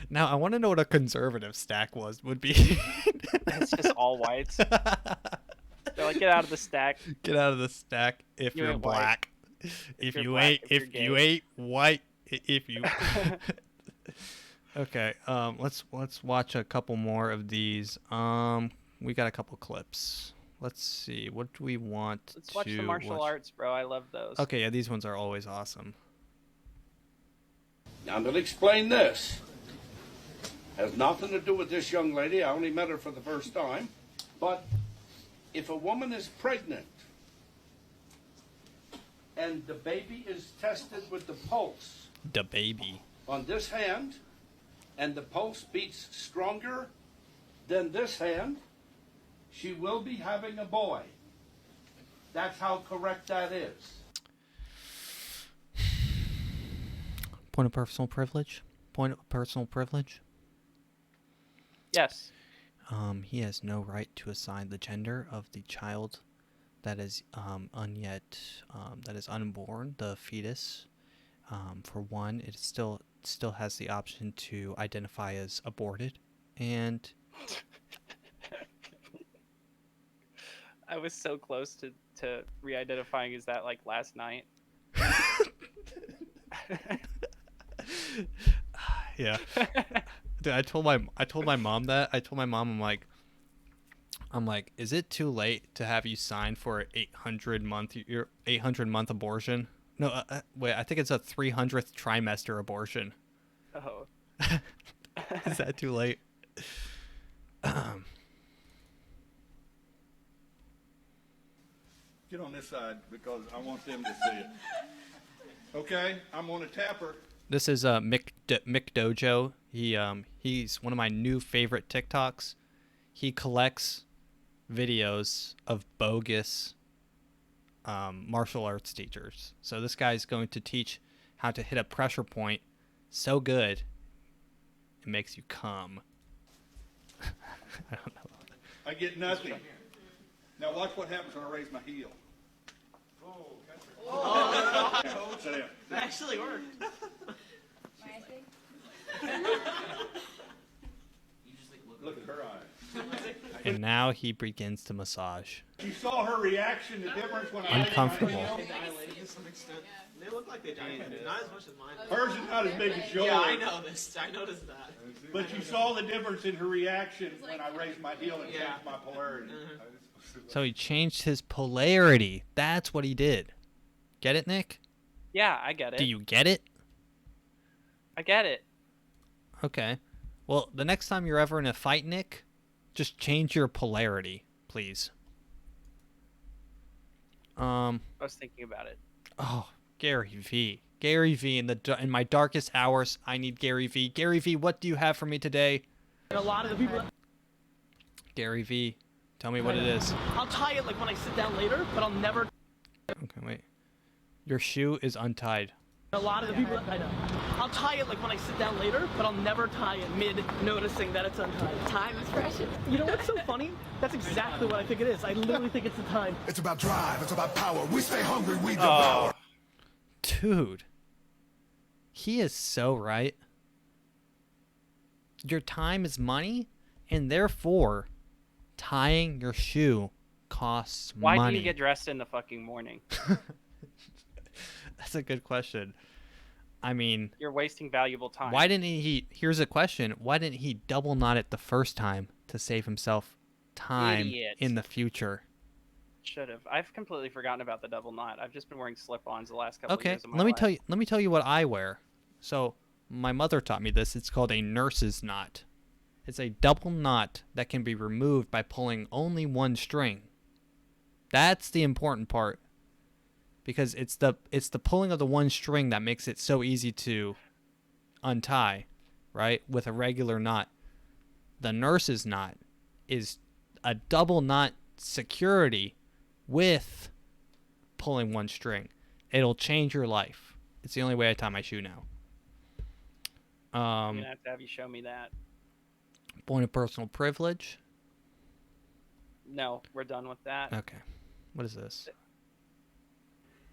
Now I want to know what a conservative stack would be. It's just all whites. They're like, get out of the stack. Get out of the stack if You you're ain't white. black. If If you're you black, ain't if if you're you gay. ain't white, if you Okay, let's watch a couple more of these. We got a couple clips. Let's see. What do we want Let's watch the martial arts, bro. I love those. Okay, yeah, these ones are always awesome. Now, I'm going to explain this. Has nothing to do with this young lady. I only met her for the first time. But if a woman is pregnant and the baby is tested with the pulse The baby. on this hand, and the pulse beats stronger than this hand, she will be having a boy. That's how correct that is. Point of personal privilege? Point of personal privilege? Yes. He has no right to assign the gender of the child that is that is unborn, the fetus, for one, it still has the option to identify as aborted, and I was so close to re-identifying as that like last night. Yeah. Dude, I told my mom that. I told my mom, I'm like, is it too late to have you sign for an 800 month abortion? No, wait, I think it's a 300th trimester abortion. Oh. Is that too late? Get on this side because I want them to see it. Okay, I'm gonna tap her. This is Mick Dojo. He's one of my new favorite TikToks. He collects videos of bogus martial arts teachers. So this guy's going to teach how to hit a pressure point so good it makes you come. I don't know. I get nothing. Now watch what happens when I raise my heel. Oh. Sit down. That actually worked. Look at her eyes. And now he begins to massage. You saw her reaction, the difference when I Uncomfortable. raised my heel? To some extent. They look like they dilated. Not as much as mine. Hers is not as big as yours. Yeah, I know this. I noticed that. But you saw the difference in her reaction when I raised my heel and changed my polarity. So he changed his polarity. That's what he did. Get it, Nick? Yeah, I get it. Do you get it? I get it. Okay. Well, the next time you're ever in a fight, Nick, just change your polarity, please. I was thinking about it. Oh, Gary V. Gary V. In my darkest hours, I need Gary V. Gary V, what do you have for me today? A lot of the people. Gary V, tell me what it is. I'll tie it like when I sit down later, but I'll never. Okay, wait. Your shoe is untied. A lot of the people. I know. I'll tie it like when I sit down later, but I'll never tie it mid noticing that it's untied. Time is precious. You know what's so funny? That's exactly what I think it is. I literally think it's the time. It's about drive. It's about power. We stay hungry. We devour. Dude. He is so right. Your time is money, and therefore, tying your shoe costs money. Why do you get dressed in the fucking morning? That's a good question. I mean, you're wasting valuable time. Why didn't he? Here's a question. Why didn't he double knot it the first time to save himself time in the future? Should have. I've completely forgotten about the double knot. I've just been wearing slip-ons the last couple of years of my let me life. let me tell you what I wear. So, my mother taught me this. It's called a nurse's knot. It's a double knot that can be removed by pulling only one string. That's the important part. Because it's the pulling of the one string that makes it so easy to untie, right? With a regular knot. The nurse's knot is a double knot security with pulling one string. It'll change your life. It's the only way I tie my shoe now. I'm gonna have to have you show me that. Point of personal privilege. No, we're done with that. Okay. What is this?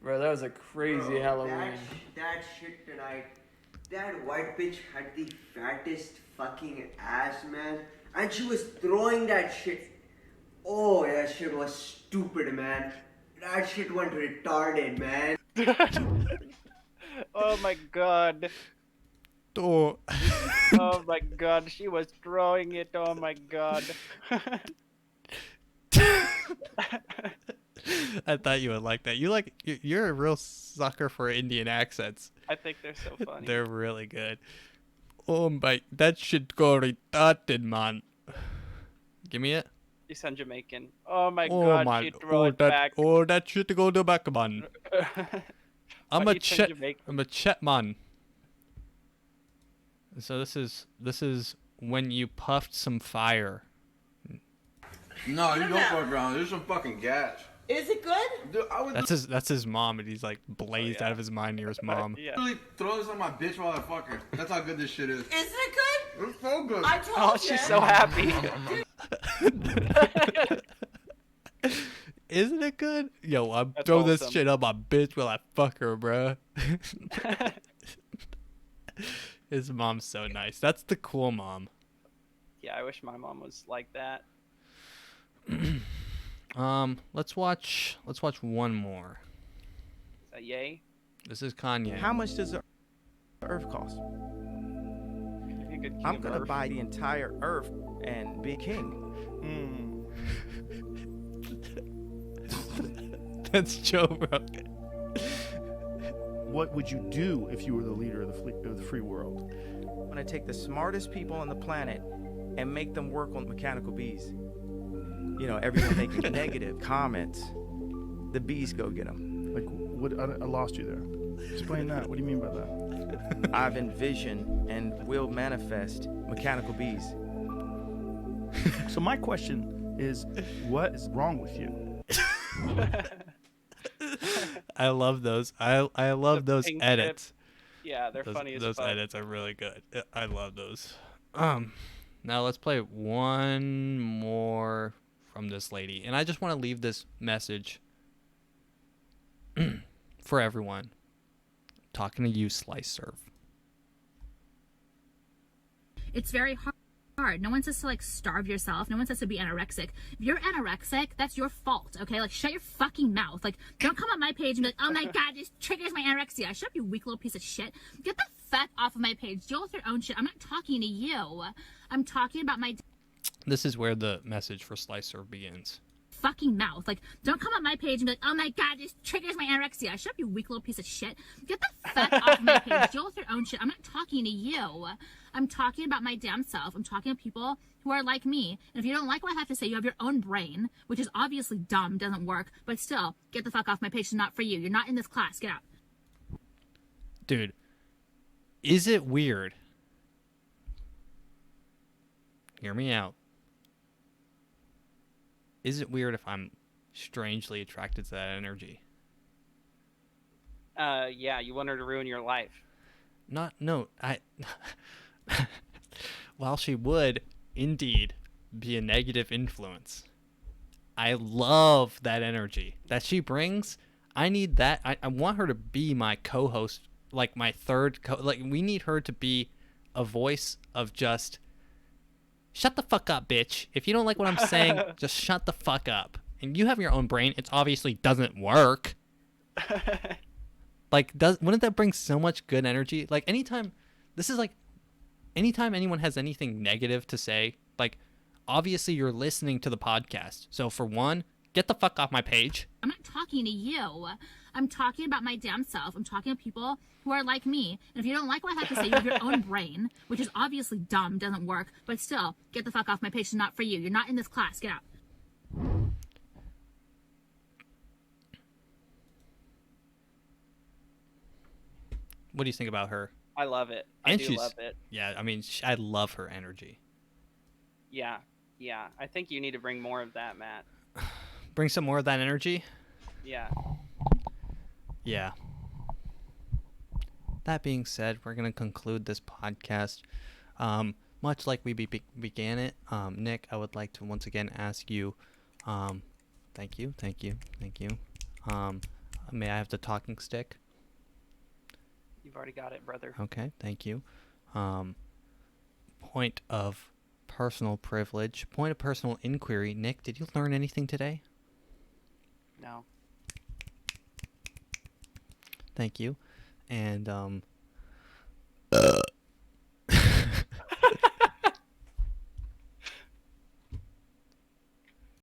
Bro, that was a crazy Halloween. That shit tonight. That white bitch had the fattest fucking ass, man. And she was throwing that shit. Oh, that shit was stupid, man. That shit went retarded, man. Oh my god. Oh. Oh my god, she was throwing it. Oh my god. I thought you would like that. You're a real sucker for Indian accents. I think they're so funny. They're really good. Oh my, that shit go retarded, man. Give me it. You sound Jamaican. Oh my god, she threw it back. Oh, that shit go to back, man. I'm a Chet. I'm a Chet man. So this is when you puffed some fire. No, you don't fuck around. There's some fucking gas. Is it good? Dude, That's his mom, and he's like blazed out of his mind near his mom. I really throw this on my bitch while I fuck her. That's how good this shit is. Isn't it good? It's so good. I told Oh, you. she's so happy. Isn't it good? Yo, I'm That's throwing this wholesome. shit up my bitch while I fuck her, bruh. His mom's so nice. That's the cool mom. Yeah, I wish my mom was like that. Let's watch one more. Is that yay? This is Kanye. How much does the Earth cost? Could be a good king I'm of gonna Earth. buy the entire Earth and be king. That's Joe Rogan. What would you do if you were the leader of the free world? I'm gonna take the smartest people on the planet and make them work on mechanical bees. You know, everyone making negative comments, the bees go get them. Like, what? I lost you there. Explain that. What do you mean by that? I've envisioned and will manifest mechanical bees. So my question is, what is wrong with you? I love those. I love those pink edits. tip. Yeah, they're funny as Those fuck. edits are really good. I love those. Now let's play one more from this lady, and I just want to leave this message for everyone. Talking to you, Slice Serve. It's very hard. No one says to like starve yourself. No one says to be anorexic. If you're anorexic, that's your fault, okay? Like shut your fucking mouth. Like don't come on my page and be like, oh my god, this triggers my anorexia. Shut up, you weak little piece of shit. Get the fuck off of my page. Deal with your own shit. I'm not talking to you. I'm talking about my This is where the message for Slice Serve begins. fucking mouth. Like don't come on my page and be like, oh my god, this triggers my anorexia. Shut up, you weak little piece of shit. Get the fuck off of my page. Deal with your own shit. I'm not talking to you. I'm talking about my damn self. I'm talking to people who are like me. And if you don't like what I have to say, you have your own brain, which is obviously dumb, doesn't work. But still, get the fuck off my page. It's not for you. You're not in this class. Get out. Dude, is it weird? Hear me out. Is it weird if I'm strangely attracted to that energy? Yeah, you want her to ruin your life. While she would indeed be a negative influence, I love that energy that she brings. I need that. I want her to be my co-host, like my third we need her to be a voice of just shut the fuck up, bitch. If you don't like what I'm saying, just shut the fuck up. And you have your own brain. It obviously doesn't work. Wouldn't that bring so much good energy? Like anytime anyone has anything negative to say, like obviously you're listening to the podcast. So for one, get the fuck off my page. I'm not talking to you. I'm talking about my damn self. I'm talking to people who are like me. And if you don't like what I have to say, you have your own brain, which is obviously dumb, doesn't work. But still, get the fuck off my page. It's not for you. You're not in this class. Get out. What do you think about her? I love it. I do love it. Yeah, I mean, I love her energy. Yeah. I think you need to bring more of that, Matt. Bring some more of that energy? Yeah. Yeah. That being said, we're going to conclude this podcast. Much like we began it, Nick, I would like to once again ask you, thank you. May I have the talking stick? You've already got it, brother. Okay, thank you. Point of personal privilege, point of personal inquiry. Nick, did you learn anything today? No. Thank you. And